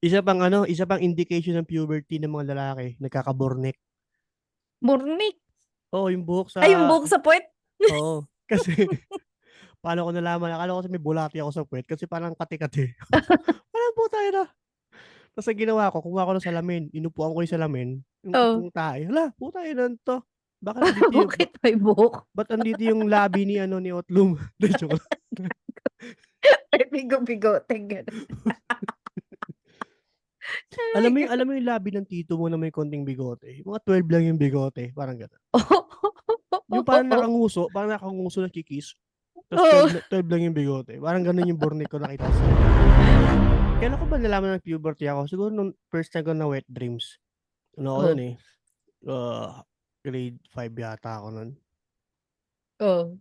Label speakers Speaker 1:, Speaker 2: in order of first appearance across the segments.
Speaker 1: Isa pang indication ng puberty ng mga lalaki, nagkakabornek.
Speaker 2: Burnik.
Speaker 1: Oo, yung buhok
Speaker 2: Ay, yung
Speaker 1: sa,
Speaker 2: buhok sa puwet.
Speaker 1: oo. Kasi, paano ko nalaman, akala ko kasi may bulati ako sa puwet kasi parang kati-kati. Parang putay na. Tapos ang ginawa ko, kumuha ko ng salamin, inupuan ko yung salamin,
Speaker 2: Oh,
Speaker 1: yung tae. Hala, putay na to. Bakit andito yung,
Speaker 2: bakit may buhok?
Speaker 1: ba't andito yung labi ni Otlum? Hindi, joke lang.
Speaker 2: May bigo-bigote, gano'n.
Speaker 1: Alam mo yung labi ng tito mo na may konting bigote? Mga 12 lang yung bigote, parang gano'n. Yung parang nakanguso na kikis. Tapos
Speaker 2: Oo.
Speaker 1: 12 lang yung bigote. Parang gano'n yung burnik ko nakita sa. Kailan ko ba nalaman ng puberty ako? Siguro nung first time ko na wet dreams. Ano ako nun
Speaker 2: Oh,
Speaker 1: eh, grade 5 yata ako nun.
Speaker 2: oh.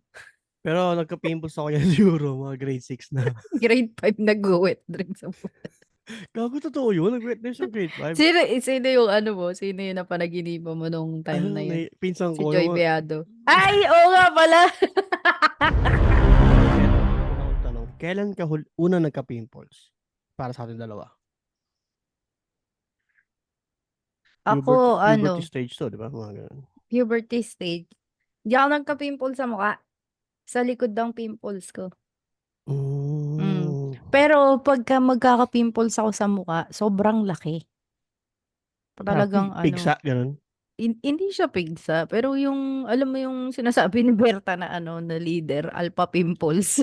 Speaker 1: Pero nagka-pimples ako yan siguro mga grade 6 na.
Speaker 2: Grade 5 nagwo-wet dream sa buhay.
Speaker 1: Gago totoo yun, nag-wet dreams ng grade 5.
Speaker 2: Sino yung ano mo, sino yung napanaginipan mo nung time na yun?
Speaker 1: Pinsan
Speaker 2: Si
Speaker 1: ko
Speaker 2: Joy
Speaker 1: yung
Speaker 2: Beado. Ay, oo nga pala.
Speaker 1: eto, una kong tanong, kailan ka unang nagka-pimples? Para sa ating dalawa. Puberty,
Speaker 2: Ako,
Speaker 1: puberty
Speaker 2: ano,
Speaker 1: stage to, di ba? Mga ganun.
Speaker 2: puberty stage. Di ako nagka-pimple sa mukha. Sa likod ng pimples ko. Mm.
Speaker 1: Mm.
Speaker 2: Pero pagka magkaka-pimples ako sa mukha, sobrang laki.
Speaker 1: Parang
Speaker 2: Talagang ano,
Speaker 1: pigsa, ganun.
Speaker 2: hindi siya pigsa, pero yung, alam mo yung sinasabi ni Berta na ano, na leader, alpha pimples.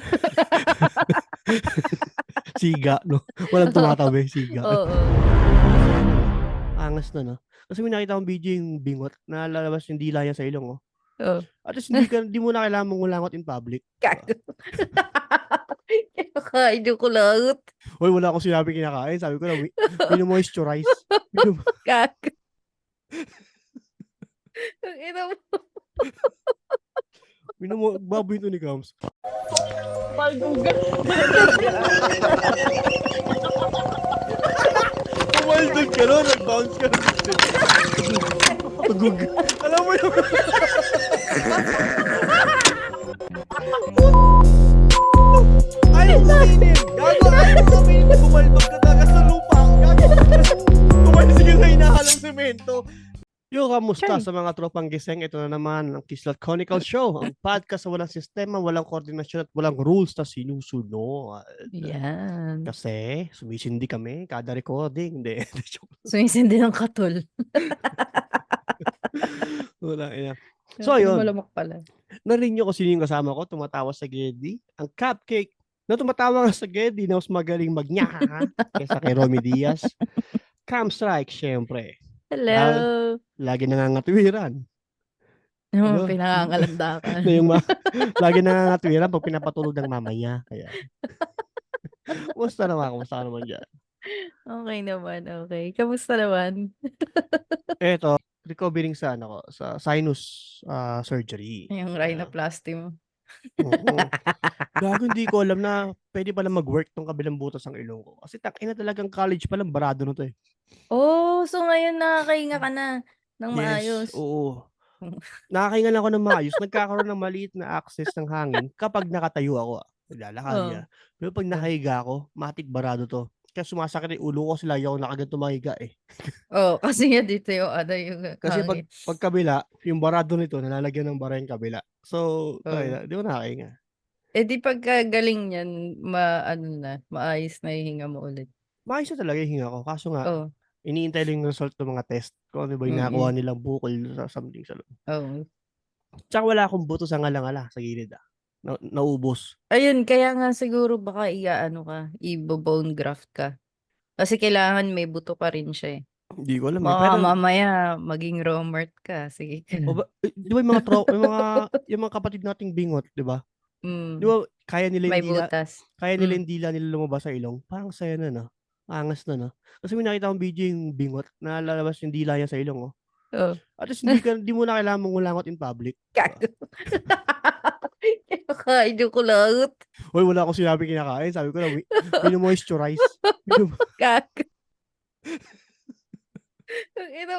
Speaker 1: Siga, no? Walang tumatabi, siga.
Speaker 2: Oo.
Speaker 1: Masaya nun, ah. Angas na, no? Kasi may nakita akong video yung bingot na lalabas yung dila niya sa ilong, oh.
Speaker 2: Oo.
Speaker 1: At least hindi mo na kailangan mangulangot in public, di ba?
Speaker 2: Gago. Kinakain yung kulangot.
Speaker 1: Hoy, wala akong sinabing kinakain. Sabi ko lang, mino-moisturize. Mino-
Speaker 2: Gago. Ang ina mo.
Speaker 1: Baboy ito ni Kams.
Speaker 2: Maldugan.
Speaker 1: Umaldog ka no, nag-bounce ka no. Agug. Alam mo yung... Ayaw mo kainin! Gago, ayaw mo kainin! Bumaldog ka talaga sa lupa! Gago! Tumalis ka sa hinahalang semento! Yo, kamusta
Speaker 2: Chay.
Speaker 1: sa mga tropang gising? Ito na naman ang Kislat Chronicle Show. Ang podcast sa walang sistema, walang koordinasyon at walang rules na sinusunod.
Speaker 2: Yan.
Speaker 1: Kasi sumisindi kami kada recording. Hindi, joke.
Speaker 2: Sumisindi ng katol.
Speaker 1: Wala, ina. So,
Speaker 2: Pero
Speaker 1: ayun.
Speaker 2: malamak pala.
Speaker 1: Narinig nyo kung sino yung kasama ko, tumatawa sa Geddy. Ang cupcake na tumatawa nga sa Geddy na mas magaling magnyaha kaysa kay Romy Diaz. Cam Strike, syempre.
Speaker 2: Hello.
Speaker 1: Lagi nangangatwiran.
Speaker 2: Yung
Speaker 1: Ano?
Speaker 2: pinangangalandakan.
Speaker 1: Na lagi nangangatwiran pag pinapatulog ng mamaya. Kaya, kumusta ka naman dyan?
Speaker 2: Okay naman, okay. Kamusta naman?
Speaker 1: Eto, recovering sa, sa sinus surgery.
Speaker 2: Yung
Speaker 1: Kaya,
Speaker 2: rhinoplasty mo.
Speaker 1: oo. Gago, hindi ko alam na pwede pala mag-work tong kabilang butas ng ilong ko. Kasi takina talagang college pa lang, barado na to eh.
Speaker 2: Oh, so ngayon nakakahinga ka na ng
Speaker 1: Yes,
Speaker 2: maayos.
Speaker 1: oo. Nakakahinga lang ako ng maayos. Nagkakaroon ng maliit na access ng hangin kapag nakatayo ako. Naglalakad
Speaker 2: Oo.
Speaker 1: niya. Pero pag nakahiga ako, matik barado to. Kaya sumasakit yung ulo ko kasi lagi ako nakaganto mahiga eh.
Speaker 2: Oh, kasi nga dito yung ano yung
Speaker 1: Kasi pag,
Speaker 2: hangin.
Speaker 1: pag kabila, yung barado nito, nalalagyan ng bara yung kabila. So,
Speaker 2: Oh.
Speaker 1: di ko nakakahinga.
Speaker 2: Eh di pagka galing niyan, ano na, maayos na yung hinga mo ulit.
Speaker 1: Maayos na talaga yung hinga ko. Kaso nga,
Speaker 2: Oh.
Speaker 1: iniintay lang yung result ng mga test. Kung ano ba yung nakakuha
Speaker 2: Mm.
Speaker 1: nilang bukol sa something sa loob.
Speaker 2: Oh.
Speaker 1: Tsaka wala akong buto sa ngalangala sa gilid ah. Naubos.
Speaker 2: Ayun, kaya nga siguro baka ano ka, i-bone graft ka. Kasi kailangan may buto pa rin siya eh.
Speaker 1: Hindi ko alam eh.
Speaker 2: Baka
Speaker 1: Pero,
Speaker 2: mamaya maging Romert ka. Sige ka
Speaker 1: o
Speaker 2: na.
Speaker 1: ba, di ba yung mga kapatid nating bingot, di ba? Di
Speaker 2: Mm,
Speaker 1: ba
Speaker 2: may butas.
Speaker 1: kaya nila
Speaker 2: Mm.
Speaker 1: yung dila nila lumabas sa ilong? Parang saya na no? Angas na no? Kasi may nakita akong video yung bingot na lalabas yung dila niya sa ilong oh.
Speaker 2: Oh.
Speaker 1: At least hindi mo na kailangan mangulangot in public. Diba?
Speaker 2: Gago. Kinakain yung kulangot.
Speaker 1: Hoy, wala akong sinabi kinakain. Sabi ko lang, mino-moisturize.
Speaker 2: Gago. Ang ina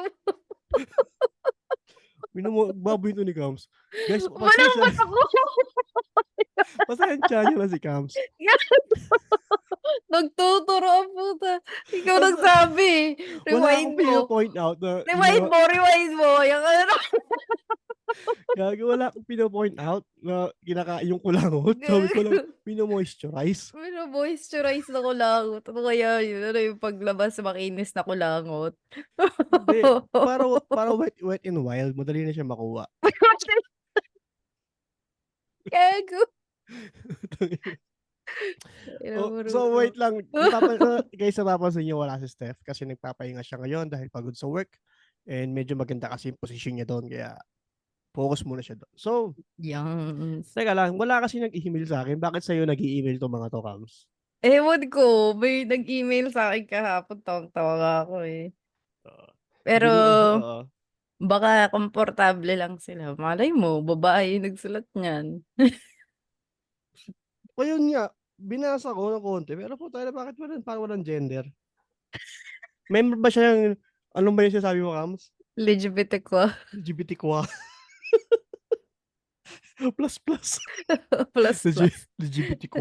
Speaker 2: mo.
Speaker 1: Baboy ito ni Kams. Guys,
Speaker 2: Walang
Speaker 1: pasensya niyo na si Kams.
Speaker 2: Magtuturo ang puta. Ikaw
Speaker 1: Wala
Speaker 2: nagsabi eh.
Speaker 1: wala akong
Speaker 2: Rewind mo.
Speaker 1: pino-point out na
Speaker 2: Rewind mo. Yung ano.
Speaker 1: Gagi, wala akong pino-point out na kinakain yung kulangot. Sabi ko lang, mino-moisturize.
Speaker 2: Mino-moisturize na kulangot. Ano kaya yun? Ano yung paglabas makinis na kulangot?
Speaker 1: Hindi, para wet and wild, madali na siya makuha.
Speaker 2: Gago.
Speaker 1: So wait lang, guys, napapansin niyo wala si Steph kasi nagpapahinga siya ngayon dahil pagod sa work and medyo maganda kasi yung position niya doon kaya focus muna siya doon. So,
Speaker 2: Yes.
Speaker 1: teka lang, wala kasi nag-email sa akin. Bakit sa'yo nag-email to mga to, Kams?
Speaker 2: Ewan ko, may nag-email sa akin kahapon, tawang-tawa ako eh. Pero, baka komportable lang sila. Malay mo, babae yung nagsulat niyan.
Speaker 1: Ayun nga, binasa ko ng konti, pero po tayo, bakit parang walang gender? Member ba siya yung, anong ba yung sinasabi mo, Kams?
Speaker 2: LGBTQ.
Speaker 1: LGBTQ. plus.
Speaker 2: plus.
Speaker 1: LGBTQ.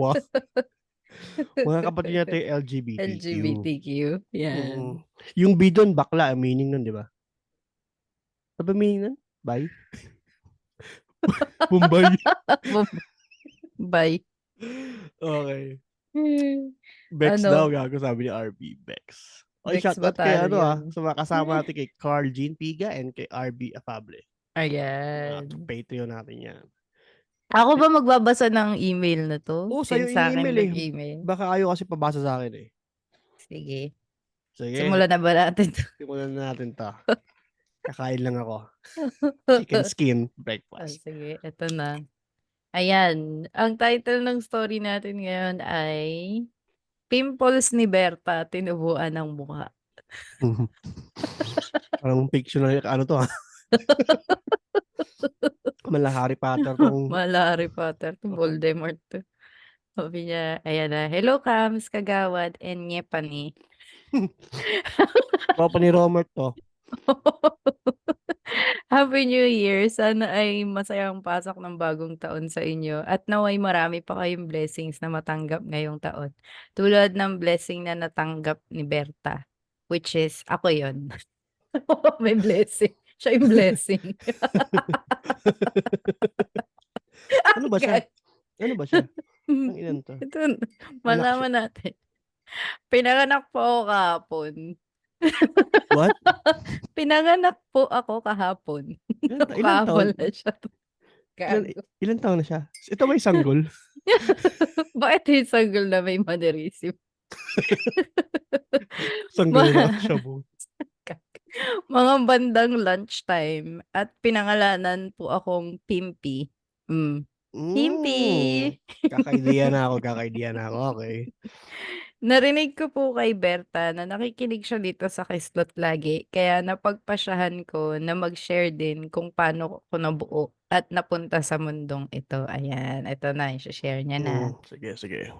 Speaker 1: Mga kapatid niya tayo LGBTQ.
Speaker 2: LGBTQ. Yan.
Speaker 1: Yung B doon, bakla, meaning nun, di ba? Ano ba meaning nun? Bye? Bombay.
Speaker 2: Bye.
Speaker 1: Okay. Bex
Speaker 2: Ano?
Speaker 1: daw, gago, sabi ni RB. Bex. Ay, shoutout kay sa mga kasama natin kay Carl Jean Piga and kay RB Afable.
Speaker 2: Ayan.
Speaker 1: Patreon natin yan.
Speaker 2: Ako ba magbabasa ng email na to?
Speaker 1: Oo, sa'yo
Speaker 2: Sa akin
Speaker 1: email
Speaker 2: nag-email.
Speaker 1: Baka ayaw kasi pabasa sa akin eh.
Speaker 2: Sige.
Speaker 1: Sige.
Speaker 2: Simulan na ba natin to?
Speaker 1: Simulan na natin to. Kakain lang ako. Chicken skin breakfast.
Speaker 2: Sige, eto na. Ayan. Ang title ng story natin ngayon ay Pimples ni Berta, tinubuan ng mukha.
Speaker 1: Parang fictional, ano to ha? Mala Harry Potter tong.
Speaker 2: Mala Harry Potter to, Voldemort to. Sabi niya, ayan na, hello Kams, Kagawad, and Nyepani.
Speaker 1: Tropa ni Romert to.
Speaker 2: Happy New Year! Sana ay masayang pasok ng bagong taon sa inyo at naway marami pa kayong blessings na matanggap ngayong taon. Tulad ng blessing na natanggap ni Berta, which is ako yon. May blessing. Siya yung blessing.
Speaker 1: Ano ba siya? Ang ilan to?
Speaker 2: Ito, malaman natin. Pinanganak po ako kahapon.
Speaker 1: What?
Speaker 2: Pinanganak po ako kahapon.
Speaker 1: Ilan taon?
Speaker 2: Na siya.
Speaker 1: Ilan taon na siya? Ito may sanggol?
Speaker 2: Bakit yung sanggol na may mannerism?
Speaker 1: Sanggol na siya po.
Speaker 2: Mga bandang lunchtime at pinangalanan po akong Pimpy. Pimpy!
Speaker 1: Kakaidiya na ako. Okay.
Speaker 2: Narinig ko po kay Berta na nakikinig siya dito sa Kislot lagi, kaya napagpasyahan ko na mag-share din kung paano ko nabuo at napunta sa mundong ito. Ayan, ito na, i-share niya na.
Speaker 1: Sige.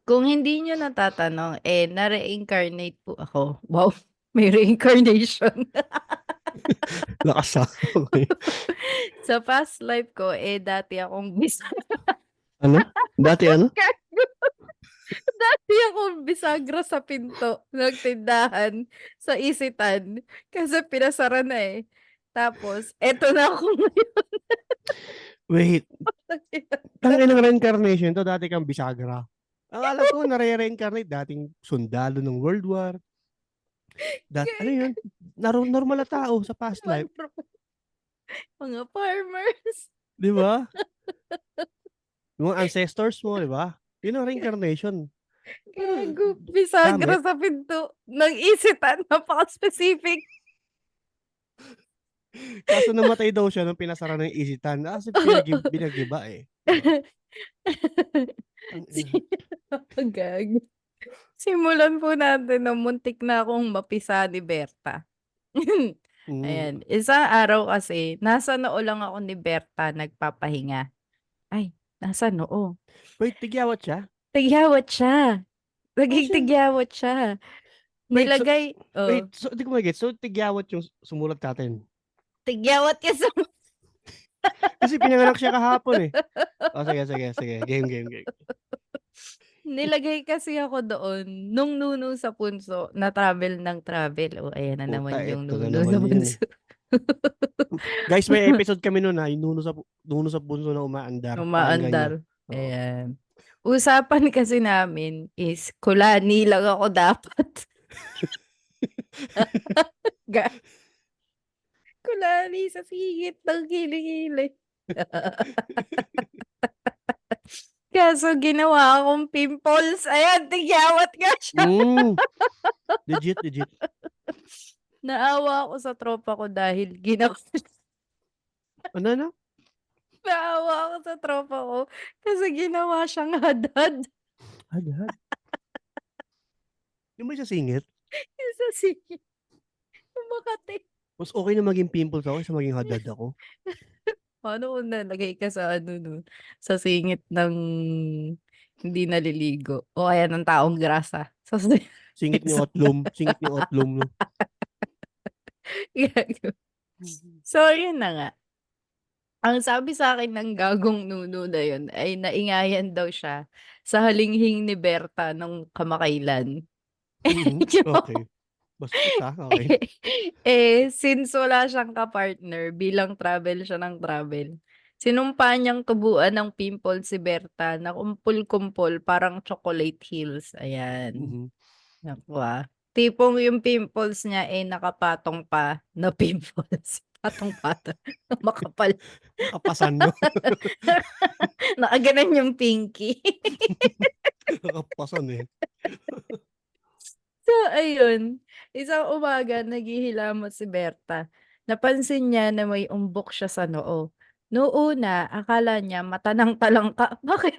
Speaker 2: Kung hindi niyo natatanong, na-reincarnate po ako. Wow, may reincarnation.
Speaker 1: Lakas okay.
Speaker 2: Sa past life ko, dati akong
Speaker 1: Ano? Dati ano?
Speaker 2: Dati akong bisagra sa pinto ng tindahan sa Isitan kasi pinasara na eh. Tapos, eto na ako ngayon.
Speaker 1: Wait. Tangin ng reincarnation to, dati kang bisagra. Ang alam ko, nare-reincarnate dating sundalo ng World War. Ano yun? Normal na tao sa past life.
Speaker 2: Mga farmers.
Speaker 1: Di ba? Yung ancestors mo, di ba? Yun ang reincarnation.
Speaker 2: Gago, bisagra sa pinto ng Isitan. Napaka-specific. Kaso
Speaker 1: namatay daw siya nung pinasara ng Isitan. Kasi binagiba eh.
Speaker 2: Gago. Simulan po natin na muntik na akong mapisa ni Berta. Ayan. Isang araw kasi, nasa noo lang ako ni Berta nagpapahinga. Ay, nasa noo.
Speaker 1: Wait, tigyawat siya?
Speaker 2: Tigyawat siya. Naging tigyawat siya. Nilagay.
Speaker 1: Wait, so hindi ko mag-get. So, tigyawat yung sumulat natin.
Speaker 2: Tigyawat ka sa...
Speaker 1: Kasi pinanganak siya kahapon eh. Sige. Game.
Speaker 2: Nilagay kasi ako doon nung nuno sa punso na travel ng travel. Oh, ayan na
Speaker 1: Puta,
Speaker 2: naman yung
Speaker 1: eto na
Speaker 2: nuno
Speaker 1: naman
Speaker 2: sa
Speaker 1: yun,
Speaker 2: punso.
Speaker 1: Guys, may episode kami nun, nuno sa bunso na umaandar. Pakinggan nyo.
Speaker 2: Umaandar,
Speaker 1: Oo.
Speaker 2: ayan. Usapan kasi namin is kulani lang ako dapat. Ga kulani sa singit ng kilikili. Kaso ginawa akong pimples, ayan tigyawat nga siya.
Speaker 1: Legit, legit.
Speaker 2: Naawa ako sa tropa ko dahil ginawa
Speaker 1: Ano na?
Speaker 2: naawa ako sa tropa ko kasi ginawa siyang hadad.
Speaker 1: Hadad. Yung may sasingit,
Speaker 2: Yung sa singit, yung Makati.
Speaker 1: mas okay na maging pimples ako kaysa maging hadad ako.
Speaker 2: Paano kung nalagay ka sa ano nun, sa singit ng hindi naliligo o kaya ng taong grasa. Sa
Speaker 1: Singit ni Otlum. Singit ni Otlum, no?
Speaker 2: Gago. So, yun na nga. Ang sabi sa akin ng gagong nuno na yun ay naingayan daw siya sa halinghing ni Berta nung kamakailan.
Speaker 1: Okay. Bastos okay.
Speaker 2: Since wala siyang ka-partner bilang travel siya ng travel, sinumpa niyang tubuan ng pimple si Berta na kumpul-kumpol parang chocolate hills, ayan. Naku, tipong yung pimples niya, nakapatong pa na pimples. Patong-patong, makapal.
Speaker 1: Nakapasan, no?
Speaker 2: Nakaganon yung pinky.
Speaker 1: Nakapasan, eh.
Speaker 2: So, ayun, isang umaga naghihilamos si Berta. Napansin niya na may umbok siya sa noo. Noong una, akala niya mata ng talangka. Bakit?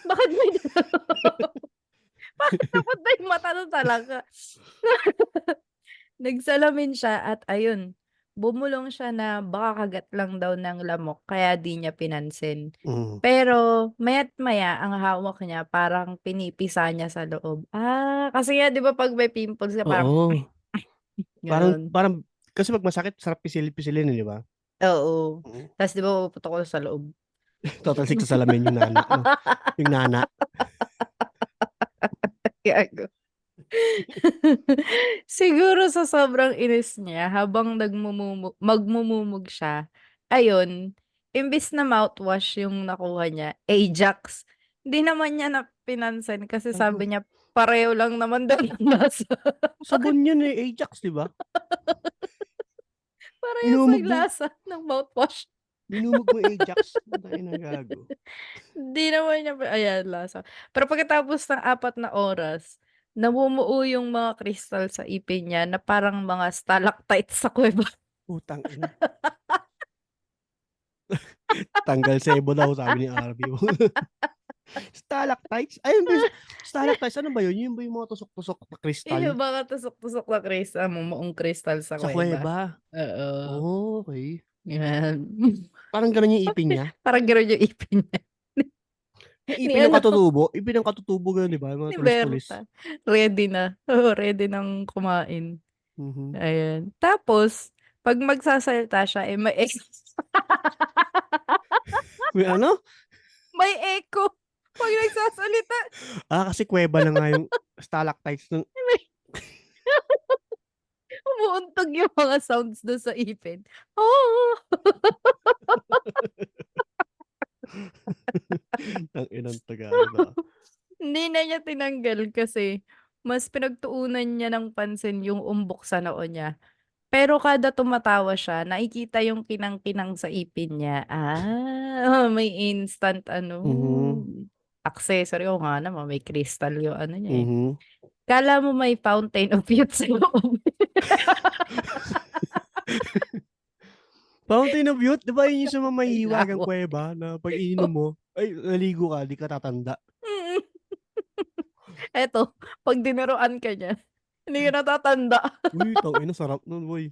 Speaker 2: Bakit may bakit dapat may mata ng talangka? Nagsalamin siya at ayun, bumulong siya na baka kagat lang daw ng lamok kaya di niya pinansin. Pero maya't maya ang hawak niya parang pinipisa niya sa loob. Kasi nga 'di ba 'pag may pimples ka parang
Speaker 1: Oo. Parang,
Speaker 2: gano'n.
Speaker 1: kasi pag masakit, sarap pisil-pisilin, di ba?
Speaker 2: Oo, ta's 'di ba puputok ko sa loob.
Speaker 1: Tatalsik sa salamin yung nana, no? Yung nana.
Speaker 2: Gago. Siguro sa sobrang inis niya habang magmumumog siya, ayun, imbes na mouthwash yung nakuha niya, Ajax. Hindi naman niya na pinansin kasi
Speaker 1: Gago.
Speaker 2: sabi niya pareho lang naman daw yung lasa. Bakit
Speaker 1: Sabon yan, eh. Ajax, di ba?
Speaker 2: parehas
Speaker 1: Minumog
Speaker 2: ang
Speaker 1: mo,
Speaker 2: lasa ng mouthwash?
Speaker 1: minumog mo Ajax. Tayo na gago.
Speaker 2: Hindi naman niya ayan lasa. Pero pagkatapos ng 4 na oras, namumuo yung mga kristal sa ipin niya na parang mga stalactites sa kuweba.
Speaker 1: Putang ina. Tanggal sebo daw, sabi ni RB. Stalactites? Ayun ba stalactites, ano ba yun? Yun ba yung mga tusok-tusok na kristal?
Speaker 2: Yung mga tusok-tusok na kristal, mumuong kristal sa
Speaker 1: Sa
Speaker 2: kuweba.
Speaker 1: kuweba?
Speaker 2: Oo,
Speaker 1: Oh, okay.
Speaker 2: yan.
Speaker 1: Parang ganun yung ipin niya?
Speaker 2: Parang gano'n yung ipin niya.
Speaker 1: Yung
Speaker 2: Ni
Speaker 1: ipin ng
Speaker 2: ano,
Speaker 1: katutubo? Ipin ng katutubo ganun, di ba? Yung
Speaker 2: ni
Speaker 1: mga tulis-tulis.
Speaker 2: Berta. Ready na. Oo, ready ng kumain.
Speaker 1: Mhm.
Speaker 2: Ayan. Tapos 'pag magsasalita siya, may
Speaker 1: May ano?
Speaker 2: may echo 'pag nagsasalita.
Speaker 1: Kasi kuweba na nga yung stalactites ng
Speaker 2: May umuuntog yung mga sounds dun sa ipin. Oh.
Speaker 1: Tanginang Tagalog,
Speaker 2: Hindi na niya tinanggal kasi mas pinagtuunan niya ng pansin yung umbok sa noo niya. Pero kada tumatawa siya nakikita yung kinang-kinang sa ipin niya. May instant ano,
Speaker 1: Mhm.
Speaker 2: accessory. Oo nga naman may crystal yung ano niya, eh.
Speaker 1: Mhm.
Speaker 2: Akala mo may fountain of youth sa loob.
Speaker 1: Fountain of Youth, di ba yun yung sa mga
Speaker 2: Ay
Speaker 1: mahihiwagang
Speaker 2: lawak.
Speaker 1: kuweba na pag ininom mo, ay, naligo ka, di ka tatanda.
Speaker 2: Mm. Eto, 'pag dinuruan ka niya, hindi ka natatanda.
Speaker 1: Uy, tangina sarap nun, boy.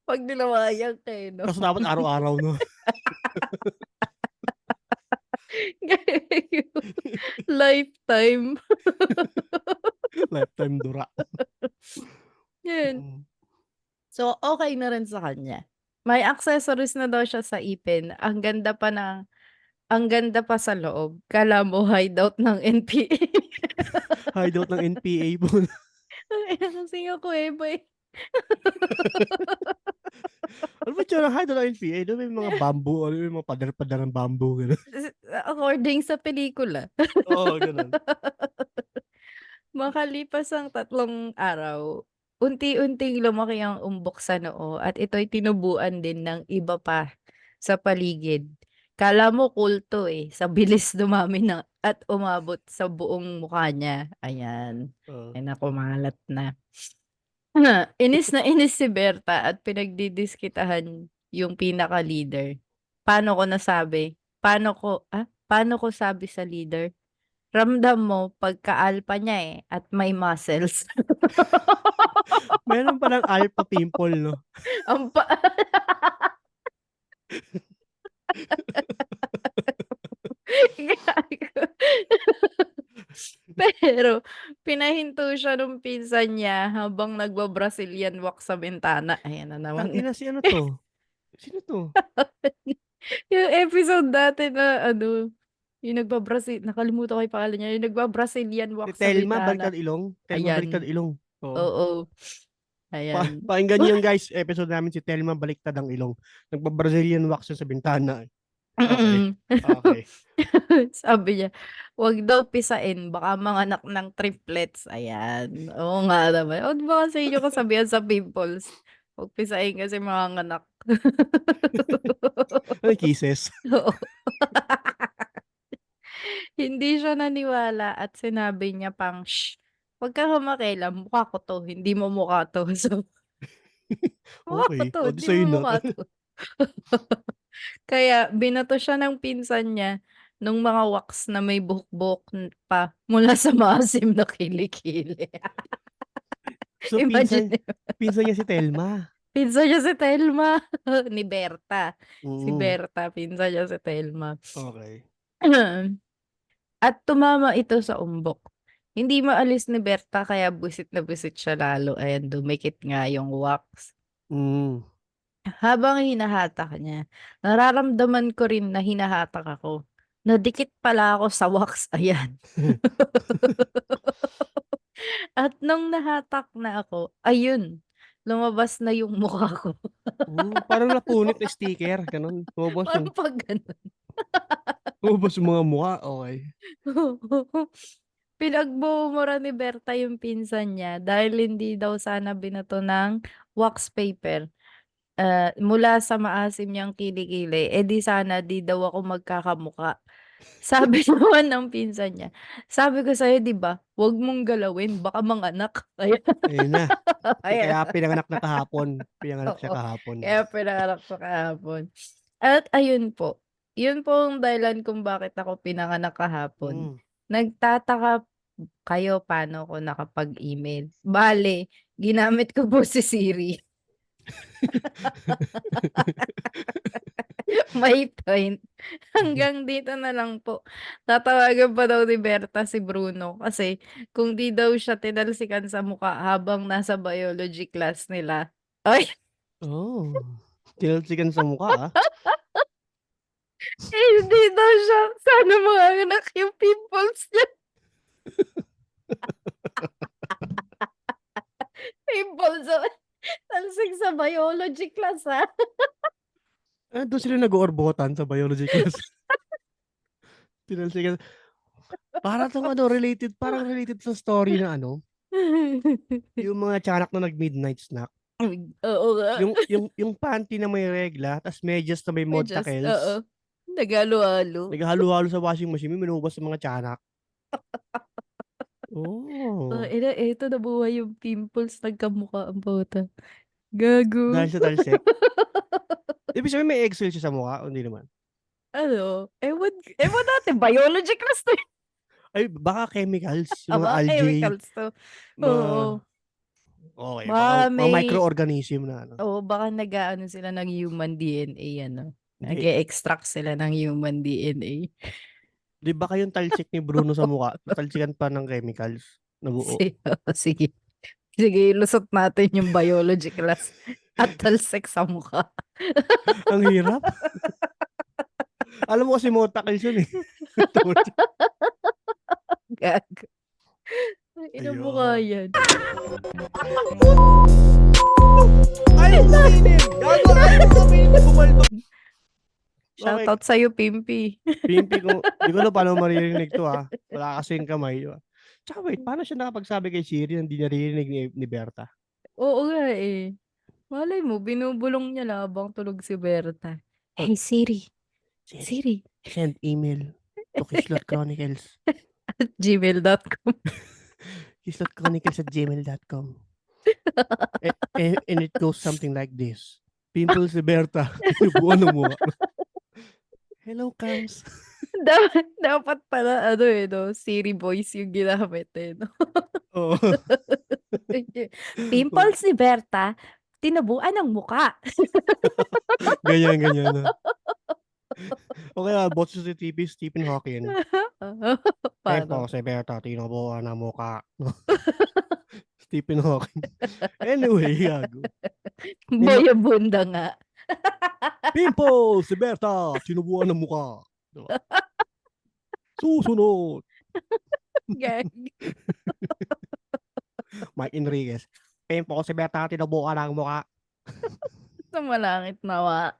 Speaker 2: 'Pag nilawayan ka, eh, 'no?
Speaker 1: Kaso dapat araw-araw, no?
Speaker 2: Gago. Lifetime.
Speaker 1: Lifetime dura.
Speaker 2: Yun.
Speaker 1: Mm.
Speaker 2: So, okey na rin sa kanya. May accessories na daw siya sa ipin. Ang ganda pa ng Ang ganda pa sa loob. Akala mo hideout ng NPA.
Speaker 1: Hideout ng NPA po.
Speaker 2: Tangina kasi ako eh.
Speaker 1: Ano ba tsura ng hideout ng NPA? Doon may mga bamboo, ano yung mga padar-padar ng bamboo, gano'n.
Speaker 2: According sa pelikula.
Speaker 1: Oo, gano'n.
Speaker 2: Makalipas ang 3 araw, unti-unting lumaki ang umbok sa noo at ito'y tinubuan din ng iba pa sa paligid. Akala mo kulto sa bilis dumami na at umabot sa buong mukha niya. Ayan,
Speaker 1: Oo.
Speaker 2: ay naku malat na. Inis na inis si Berta at pinagdidiskitahan yung pinaka-leader. Paano ko sabi sa leader? Ramdam mo pagka-alpha niya at may muscles.
Speaker 1: Meron palang alpha pimple, 'no?
Speaker 2: Ang pa Gago. Pero pinahinto siya nung pinsan niya habang nagba-Brazilian wax sa bintana. Ayan na naman.
Speaker 1: Tangina, si ano 'to? Sino 'to?
Speaker 2: Yung episode dati na ano, yung nakalimutan ko yung pangalan niya, yung nagba-Brazilian
Speaker 1: Si
Speaker 2: wax sa
Speaker 1: Telma
Speaker 2: bintana.
Speaker 1: Baliktad Ilong? Telma Baliktad
Speaker 2: Ayan,
Speaker 1: Ilong, oo.
Speaker 2: oo, ayan.
Speaker 1: Pakinggan niyo 'yun guys, episode namin si Telma Baliktad ang Ilong. Nagba-Brazilian wax siya sa bintana. Okey,
Speaker 2: Mm.
Speaker 1: okey.
Speaker 2: Sabi niya, "Wag daw pisain baka manganak ng triplets." Ayan, oo nga naman. O, 'di ba sa inyo kasabihan sa pimples, "Wag pisain kasi manganganak."
Speaker 1: Ano kisses?
Speaker 2: Oo. Hindi siya naniwala at sinabi niya pang, "Shh, 'wag kang makialam, mukha ko 'to, hindi mo mukha 'to." So, mukha ko
Speaker 1: Okey,
Speaker 2: 'to,
Speaker 1: o 'di
Speaker 2: hindi mo
Speaker 1: sa'yo na.
Speaker 2: mukha 'to. Kaya binato siya ng pinsan niya nung mga wax na may buhok-buhok pa mula sa maasim na kilikili.
Speaker 1: So
Speaker 2: Imagine
Speaker 1: pinsan niya si Telma?
Speaker 2: pinsan niya si Telma, ni Berta. Si
Speaker 1: Mm,
Speaker 2: Berta, pinsan niya si Telma.
Speaker 1: okey.
Speaker 2: At tumama ito sa umbok. Hindi maalis ni Berta kaya buwisit na buwisit siya lalo, ayan dumikit nga yung wax.
Speaker 1: Hmm.
Speaker 2: Habang hinahatak niya, nararamdaman ko rin na hinahatak ako. Nadikit pala ako sa wax, ayan. At nung nahatak na ako, ayun, lumabas na yung mukha ko.
Speaker 1: Parang napunit na sticker, gano'n.
Speaker 2: Parang 'pag gano'n.
Speaker 1: Lumabas yung mga mukha, okey.
Speaker 2: Pinagmumura ni Berta yung pinsan niya dahil hindi daw sana binato ng wax paper, mula sa maasim niyang kilikili, di sana 'di daw ako magkakamukha. Sabi naman ng pinsan niya, "Sabi ko sa'yo 'di ba, 'wag mong galawin baka manganak." Ayan,
Speaker 1: Ayun na,
Speaker 2: ayan.
Speaker 1: kaya pinanganak na kahapon, pinanganak siya
Speaker 2: Oo,
Speaker 1: kahapon.
Speaker 2: kaya pinanganak siya kahapon. At ayun po, yun po ang dahilan kung bakit ako pinanganak kahapon.
Speaker 1: Hmm.
Speaker 2: Nagtataka kayo paano ako nakapag-email. Bale, ginamit ko po si Siri. May point. Hanggang dito na lang po. Tatawagan pa daw ni Berta si Bruno kasi kung di daw siya tinalsikan sa mukha habang nasa biology class nila. Ay,
Speaker 1: Oh, tinalsikan sa mukha,
Speaker 2: hindi daw siya sana manganganak yung pimples niya. Pimples sa talsik sa biology class,
Speaker 1: Dun sila nag-oorbotan sa biology class. Tinalsikan para 'tong ano, parang related sa story na ano, yung mga tiyanak na nag-midnight snack.
Speaker 2: Oo nga.
Speaker 1: Yung panty na may regla ta's medyas na may
Speaker 2: Medyas, oo.
Speaker 1: modtakels,
Speaker 2: Naghalo-halo.
Speaker 1: naghalo-halo sa washing machine, minubos sa mga tiyanak. Oh,
Speaker 2: Ina eto nabuhay yung pimples, nagkamukha ang puta. Gago.
Speaker 1: dahil sa talsik. Ibig sabihin may egg cell siya sa mukha o hindi naman?
Speaker 2: Ano, ewan natin biology class 'to,
Speaker 1: Ay baka chemicals, yung mga
Speaker 2: mga
Speaker 1: algae,
Speaker 2: chemicals 'to.
Speaker 1: mga
Speaker 2: Oo,
Speaker 1: okey baka
Speaker 2: baka
Speaker 1: mga
Speaker 2: may
Speaker 1: microorganism na ano.
Speaker 2: baka nag-aano sila ng human DNA ano,
Speaker 1: Hindi,
Speaker 2: nag-e-extract sila ng human DNA.
Speaker 1: 'di ba kayong talsik ni Bruno sa mukha, natalsikan pa ng chemicals na buo.
Speaker 2: Sige. Sige, ilusot natin yung biology class at talsik sa mukha.
Speaker 1: Ang hirap. Alam mo kasi motakils yun eh.
Speaker 2: Gago. Ina mo nga
Speaker 1: Ayun.
Speaker 2: yan.
Speaker 1: Ayaw mo aminin! Gago! Ayaw mo aminin! Bumaldok! Okay.
Speaker 2: Shoutout sa'yo, Pimpi.
Speaker 1: Pimpi ko. Di ko alam paano maririnig to ha. Wala kasing kamay. Diba? Tsaka wait, paano siya nakapagsabi kay Siri na hindi naririnig ni Berta?
Speaker 2: Oo nga eh. Malay mo, binubulong niya lang habang tulog si Berta.
Speaker 1: Oh,
Speaker 2: Hey Siri.
Speaker 1: Siri,
Speaker 2: Siri.
Speaker 1: send email to Kislot Chronicles.
Speaker 2: gmail.com.
Speaker 1: kislotchronicles@gmail.com. And it goes something like this. Pimples si Berta. Tinubuan ng mukha. Hello, Cams.
Speaker 2: Dapat pala, ano eh, no? Siri voice yung ginamit eh, no?
Speaker 1: Oo.
Speaker 2: Pimples ni Berta, tinabuan ng muka.
Speaker 1: Ganyan na. O kaya, boses si Stephen Hawking.
Speaker 2: Paano?
Speaker 1: Si Berta, tinabuan ng mukha. Stephen Hawking. Anyway, gago.
Speaker 2: Boyabunda nga.
Speaker 1: Pimples si Berta, tinabuan ng mukha. Diba? Susunod.
Speaker 2: Gag.
Speaker 1: Mike Enriquez. Pimples si Berta, tinabuan ng mukha.
Speaker 2: Sumalangit nawa.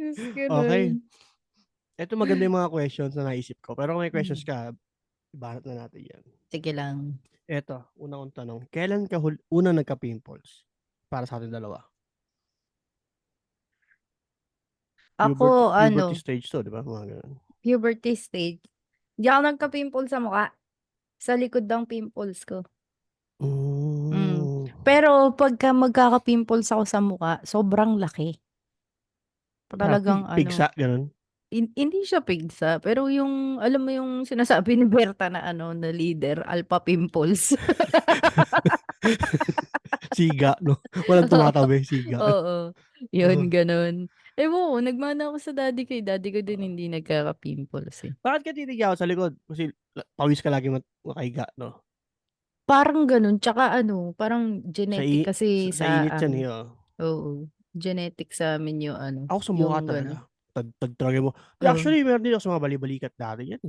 Speaker 1: Okay. Ito maganda yung mga questions na naisip ko. Pero kung may questions ka, ibanat na natin yan.
Speaker 2: Sige lang.
Speaker 1: Ito, unang kong tanong. Kailan ka unang nagka-pimples? Para sa ating dalawa.
Speaker 2: Ako,
Speaker 1: puberty stage to, di ba? Mga ganun.
Speaker 2: Puberty stage. Di ako nagka-pimple sa mukha. Sa likod ng pimples ko. Pero pagka magkaka-pimples ako sa mukha, sobrang laki. Talagang
Speaker 1: pigsa, ganun.
Speaker 2: Hindi siya pigsa, pero yung, alam mo yung sinasabi ni Berta na na leader, alpha pimples.
Speaker 1: Siga, no? Walang tumatabi, siga.
Speaker 2: Oo. Yun, ganun. Ewan ko, nagmana ako sa daddy ko. Daddy ko din hindi nagkaka-pimples eh.
Speaker 1: Bakit ka titigaw sa likod? Kasi pawis ka lagi makahiga, no?
Speaker 2: Parang ganun. Tsaka parang genetic kasi
Speaker 1: sa init yan, eh.
Speaker 2: Oo. Genetic sa amin yung
Speaker 1: Ako sa mukha
Speaker 2: yung
Speaker 1: talaga.
Speaker 2: ganun.
Speaker 1: Tagtragay mo. Actually, meron din ako sa mga bali-balikat dati yan.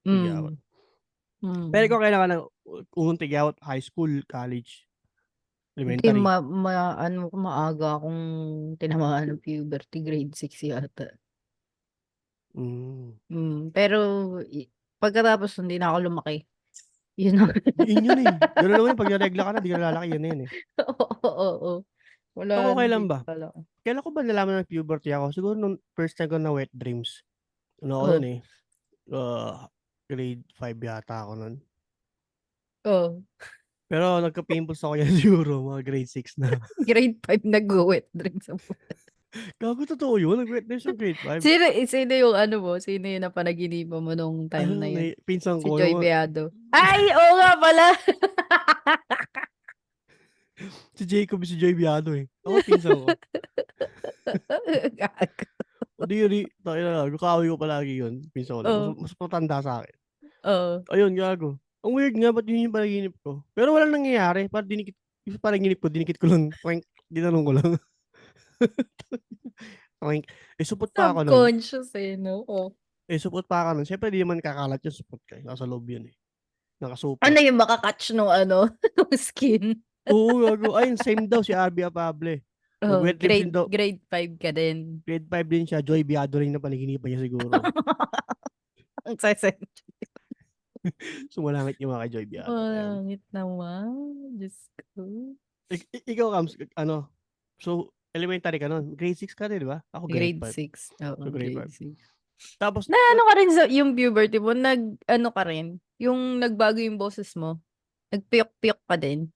Speaker 1: Tigawat. Pero ikaw kailangan ng unang tigawat, high school, college, elementary.
Speaker 2: Maaga akong tinamaan ng puberty, grade 6 yata. Pero pagkatapos hindi na ako lumaki. Yun
Speaker 1: yun eh. Gano'n naman yung pag naregla ka na, di ka lalaki, yun eh.
Speaker 2: Oo. Wala.
Speaker 1: Ako kailan ba? Kailan ko ba nalaman ng puberty ako? Siguro nung first time ko na wet dreams. Ano ako nun eh. Grade 5 yata ako nun. Pero nagka-pimples ako yan siguro, mga grade 6 na.
Speaker 2: Grade 5 nag-wet dreams ako.
Speaker 1: Gago, totoo yun? Nag-wet dreams ng grade 5?
Speaker 2: Sino yung mo? Sino yung napanaginipan mo nung time na yun?
Speaker 1: Pinsan
Speaker 2: Si
Speaker 1: ko.
Speaker 2: Joy Beado. Ay, oo nga pala!
Speaker 1: Si Jacob, si Joy Beado eh. Ako pinsan ko. Kaaway ko palagi yun. Pinsan ko. Mas matanda sa akin. Ayun, gago. Ang weird nga, ba't yun yung panaginip ko? Pero walang nangyayari. Yung panaginip ko, dinikit ko lang. Ginanong ko lang. Supot pa ako nun.
Speaker 2: Subconscious eh, no?
Speaker 1: Supot pa ako nun. Siyempre, di naman kakalat yung supot ka. Nasa loob yun eh. Nakasupot.
Speaker 2: Ano yung makakatch nung skin?
Speaker 1: Oo, gago. Ayun, same daw si Arby Apable.
Speaker 2: Grade 5 ka din.
Speaker 1: Grade 5 din siya. Joy Beado rin na panaginipan niya siguro.
Speaker 2: Ang sensitive.
Speaker 1: Sumalangit yung mga kay Joy Beado.
Speaker 2: Malangit naman. Diyos ko.
Speaker 1: Ikaw, Kams, so, elementary ka nun. Grade 6 ka din, di ba? Ako grade 5.
Speaker 2: 6. Oo, grade 6.
Speaker 1: Tapos,
Speaker 2: ka rin sa yung puberty mo, ka rin? Yung nagbago yung boses mo? Nagpiyok-piyok ka din?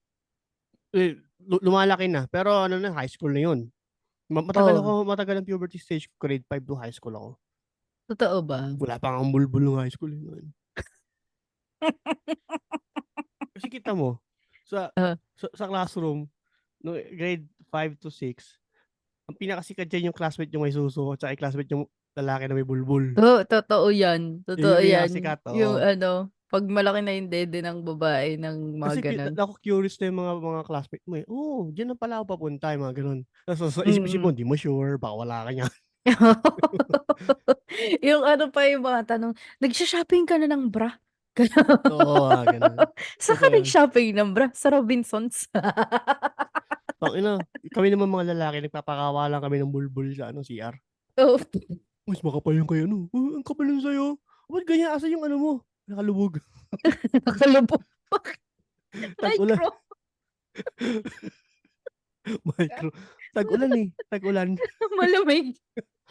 Speaker 1: Lumalaki na. Pero high school na yun. Matagal ang puberty stage ko. Grade 5 to high school ako.
Speaker 2: Totoo ba?
Speaker 1: Wala pa ang bulbul ng high school. Kasi kita mo, sa classroom, no, grade 5 to 6, ang pinakasikat dyan yung classmate yung may suso, at yung classmate yung lalaki na may bulbul.
Speaker 2: Totoo yan. Totoo yan.
Speaker 1: Sikat,
Speaker 2: yung 'Pag malaki na yung dede ng babae ng mga
Speaker 1: Kasi
Speaker 2: gano'n.
Speaker 1: naku-curious na yung mga classmate mo, eh. Oo, diyan na pala ako papunta, yung mga gano'n. Tapos sa isip-isip mo
Speaker 2: Mm.
Speaker 1: hindi mo sure, baka wala ka niyan.
Speaker 2: Yung ano pa yung mga tanong, "Nagsho-shopping ka na ng bra?"
Speaker 1: Oo, mga gano'n.
Speaker 2: "Saan ka
Speaker 1: Totoo yan.
Speaker 2: nag-shopping ng bra?" "Sa Robinsons."
Speaker 1: Tangina, kami naman mga lalaki nagpapakawalan kami ng bulbul sa ano, CR.
Speaker 2: Oo,
Speaker 1: Mas makapal yung kay ano, ang kapal nun sa'yo. Ba't ganyan? Asan yung ano mo? Nakalubog.
Speaker 2: nakalubog.
Speaker 1: Tag-ulan,
Speaker 2: Micro.
Speaker 1: micro. Tag-ulan, eh, tag-ulan.
Speaker 2: Malamig,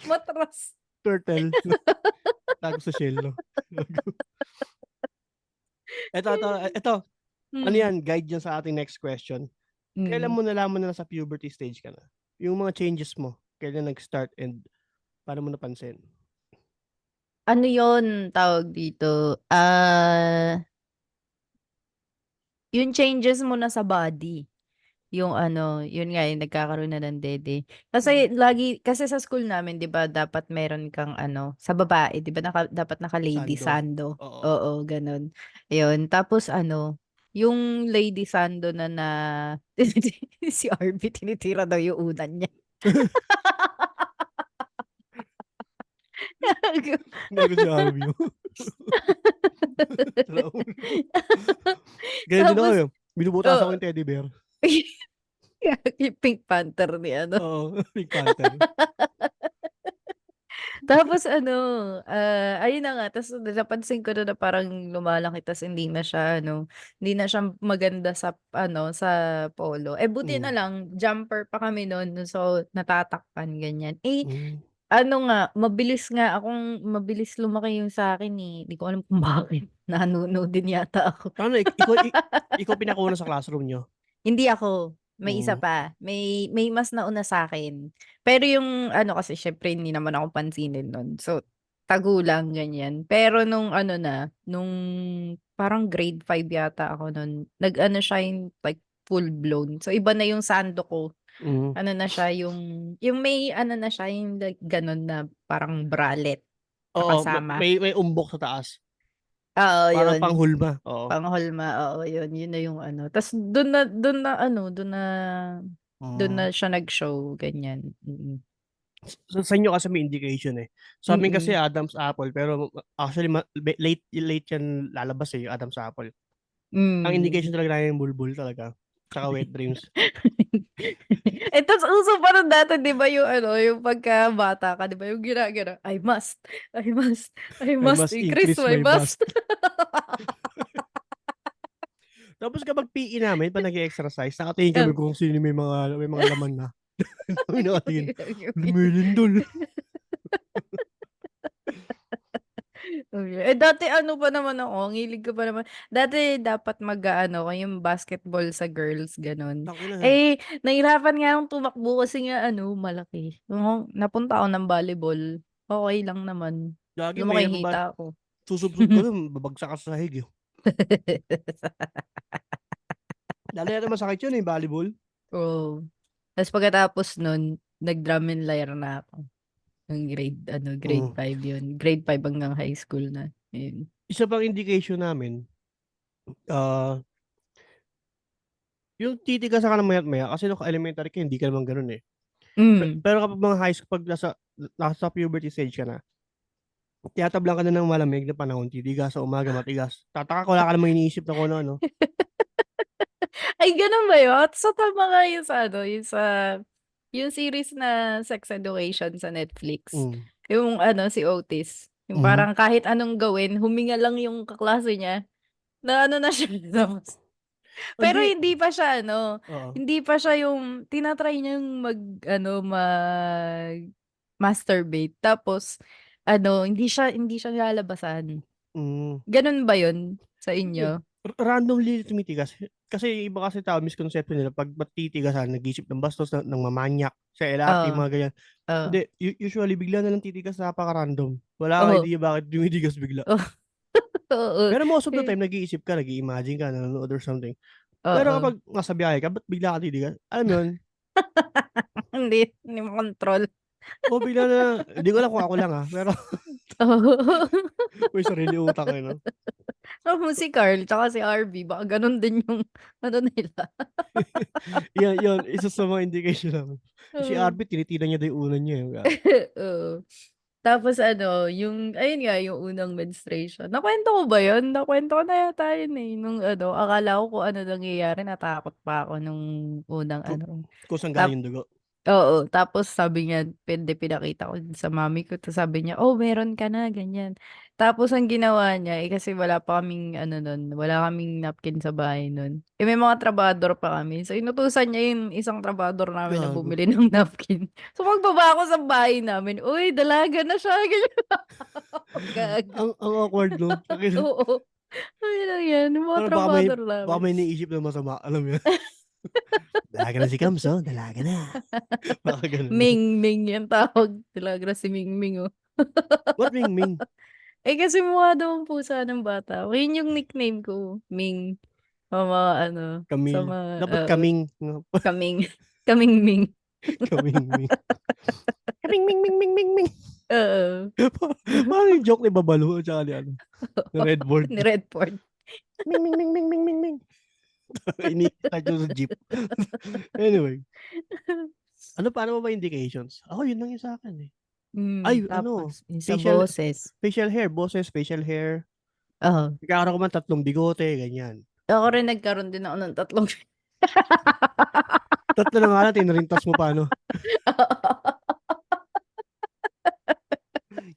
Speaker 2: matras.
Speaker 1: Turtle, tago sa shell 'no. Eto, ano
Speaker 2: Hmm,
Speaker 1: yan, guide yan sa ating next question. Kailan
Speaker 2: hmm.
Speaker 1: mo nalaman na nasa puberty stage ka na? Yung mga changes mo, kailan nag-start and paano mo napansin?
Speaker 2: Ano yun, tawag dito, yung changes mo na sa body. Yung ano, yun nga yung nagkakaroon na ng dede.
Speaker 1: Hmm.
Speaker 2: Kasi sa school namin 'di ba dapat meron kang ano, sa babae 'di ba dapat naka-lady
Speaker 1: Sando,
Speaker 2: sando,
Speaker 1: oo.
Speaker 2: oo gano'n. Ayun, tapos ano, yung lady sando na si RB tinitira daw yung unan niya.
Speaker 1: Gago si Harvey, oh. Sira ulo. Ganyan din ako,
Speaker 2: Tapos
Speaker 1: eh, binubutasan ko
Speaker 2: oo.
Speaker 1: yung teddy bear.
Speaker 2: Yung Pink Panther ni ano.
Speaker 1: Oo, Pink Panther.
Speaker 2: Tapos ano, ayun na nga ta's napansin ko na parang lumalaki ta's hindi na siya maganda sa ano, sa polo. Eh, buti na
Speaker 1: Hmm,
Speaker 2: lang jumper pa kami nun, so natatakpan ganyan. Eh,
Speaker 1: hmm.
Speaker 2: ano nga mabilis lumaki yung sa'kin, eh, di ko alam kung bakit nanuno din yata ako.
Speaker 1: Paano ikaw pinakauna sa classroom niyo?
Speaker 2: Hindi ako, may isa
Speaker 1: Hmm,
Speaker 2: pa, may mas nauna sa'kin. Pero yung ano kasi siyempre hindi naman ako pansinin nun, so tago lang ganyan. Pero nung ano na, nung parang grade 5 yata ako nun, nag-ano siya yung like full blown. So iba na yung sando ko,
Speaker 1: hmm.
Speaker 2: ano na siya yung may ano na siya yung like gano'n na parang bralette na
Speaker 1: Oo,
Speaker 2: kasama.
Speaker 1: may umbok sa taas.
Speaker 2: Oo,
Speaker 1: Parang
Speaker 2: yun.
Speaker 1: panghulma, oo.
Speaker 2: Pangholma, oo yun na yung ano, ta's dun
Speaker 1: Hmm.
Speaker 2: na siya nag-show ganyan, mm.
Speaker 1: Sa inyo kasi may indication, eh. Sa'min kasi
Speaker 2: Mm,
Speaker 1: Adam's apple pero actually late yan lalabas, eh, yung Adam's apple. Ang indication
Speaker 2: hmm.
Speaker 1: talaga namin yung bulbul talaga, tsaka wet dreams.
Speaker 2: Eh, ta's uso pa nun dati 'di ba yung ano, yung pagkabata ka 'di ba yung ginagano, I
Speaker 1: I
Speaker 2: must
Speaker 1: must
Speaker 2: increase
Speaker 1: increase
Speaker 2: my
Speaker 1: my bust.
Speaker 2: bust.
Speaker 1: Tapos kapag PE namin 'pag nag-e-exercise nakatingin kami
Speaker 2: Oh.
Speaker 1: kung sino may mga laman na. Kami nakatingin, lumilindol.
Speaker 2: Eh, dati ano pa naman ako, ang hilig ko pa naman dati dapat mag-aano ako yung basketball sa girls gano'n.
Speaker 1: Tangina,
Speaker 2: Eh, nahirapan nga akong tumakbo kasi nga ano malaki. Napunta ako ng volleyball, okey lang naman,
Speaker 1: gagi
Speaker 2: lumaki
Speaker 1: mahirap
Speaker 2: yung
Speaker 1: ba
Speaker 2: hita ko.
Speaker 1: susubsob ka dun babagsak ka sa sahig, eh. Lalo yata masakit yun, eh, volleyball.
Speaker 2: Oo, ta's pagkatapos nun nag-drum and lyre na ako, nung grade
Speaker 1: Hmm.
Speaker 2: 5 yun, grade 5 hanggang high school na, ayun.
Speaker 1: Isa pang indication namin, ah, yung titigasan ka ng maya't-maya kasi nung elementary ka hindi ka naman gano'n, eh.
Speaker 2: Hmm.
Speaker 1: Pero kapag mga high school 'pag nasa puberty stage ka na, tinatablan ka na ng malamig na panahon, titigas sa umaga matigas. Tataka ka wala ka namang iniisip na kung ano-ano.
Speaker 2: Ay gano'n ba yun? So tama nga yun sa ano, yung series na Sex Education sa Netflix.
Speaker 1: Hmm,
Speaker 2: Yung ano, si Otis, yung
Speaker 1: mhm.
Speaker 2: parang kahit anong gawin huminga lang yung kaklase niya, na ano na siya tapos pero
Speaker 1: Hindi, oo.
Speaker 2: hindi pa siya yung niyang mag-ano, mag-masturbate tapos ano, hindi siya nilalabasan.
Speaker 1: Hmm.
Speaker 2: Gano'n ba yun sa
Speaker 1: Hindi,
Speaker 2: inyo?
Speaker 1: randomly tumitigas. Kasi iba kasi tao misconception nila 'pag ba't titigasan, nag-iisip ng bastos, ng mamanyak, sa LRT,
Speaker 2: Oo,
Speaker 1: mga ganyan.
Speaker 2: oo,
Speaker 1: Hindi, usually bigla na lang titigas, napaka-random. Wala kang
Speaker 2: oo,
Speaker 1: idea bakit tumitigas bigla.
Speaker 2: oo, oo,
Speaker 1: Pero most of the
Speaker 2: eh,
Speaker 1: time nag-iisip ka, nag-i-imagine ka, nanonood or something. Pero
Speaker 2: oo.
Speaker 1: kapag nasa biyahe ka, ba't bigla ka titigas? Alam mo yun,
Speaker 2: Hindi makontrol.
Speaker 1: Oo, bigla na hindi ko alam kung ako lang, pero
Speaker 2: Oo.
Speaker 1: may sarili utak, eh, 'no?
Speaker 2: Alam mo si Carl tsaka si RV baka gano'n din yung ano nila.
Speaker 1: Yun, isa sa mga indication namin. Si
Speaker 2: Oo.
Speaker 1: RB tinitignan niya daw yung unan niya, eh.
Speaker 2: Oo. Tapos ano, yung ayun nga, yung unang menstruation. Nakwento ko ba yun? Nakwento ko na yata yun, eh, nung ano, akala ko kung ano nangyayari, natakot pa ako nung unang
Speaker 1: Ku
Speaker 2: ano.
Speaker 1: kung saan galing
Speaker 2: Tap
Speaker 1: yung dugo.
Speaker 2: Oo, tapos sabi niya pinakita ko din sa mami ko tapos sabi niya, "Oh, meron ka na," ganyan. Tapos ang ginawa niya, kasi wala pa kaming ano nun, wala kaming napkin sa bahay nun. May mga trabahador pa kami. So inutusan niya yung isang trabahador namin na
Speaker 1: Gago.
Speaker 2: bumili ng napkin. So pagbaba ko sa bahay namin, "Uy, dalaga na siya," ganyan. Gago.
Speaker 1: Ang awkward 'no? Takina
Speaker 2: Oo, akin lang yan, yung mga
Speaker 1: parang
Speaker 2: trabahador
Speaker 1: baka
Speaker 2: namin.
Speaker 1: may iniisip na masama, alam mo yun? Dalaga na si Kams, dalaga na. Baka gano'n.
Speaker 2: Ming yung tawag. Dalaga na si Mingming, oh.
Speaker 1: Ba't Mingming?
Speaker 2: Kasi mukha daw ang pusa ng bata. Yun yung nickname ko, Ming. Sa mga ano, sa
Speaker 1: Camille.
Speaker 2: mga
Speaker 1: Dapat
Speaker 2: oo,
Speaker 1: Kaming 'no?
Speaker 2: kaming kaming Ming.
Speaker 1: Kamingming. Kaming ming ming ming ming ming.
Speaker 2: Oo.
Speaker 1: Parang yung joke ni Babalu at saka ni ano, ni Redboard.
Speaker 2: Ni Redford.
Speaker 1: Ming ming ming ming ming ming ming. Ini-start yung sa jeep. Anyway, paano mo ba indications? Ako yun lang yung sa'kin, eh. Ay ano,
Speaker 2: Tapos yung sa
Speaker 1: facial
Speaker 2: boses.
Speaker 1: facial hair, boses, facial hair.
Speaker 2: Oo.
Speaker 1: Nagkakaroon ka man 3 bigote, ganyan.
Speaker 2: Ako rin nagkaroon din ako ng 3.
Speaker 1: 3 na nga lang tinarintas mo pa 'no?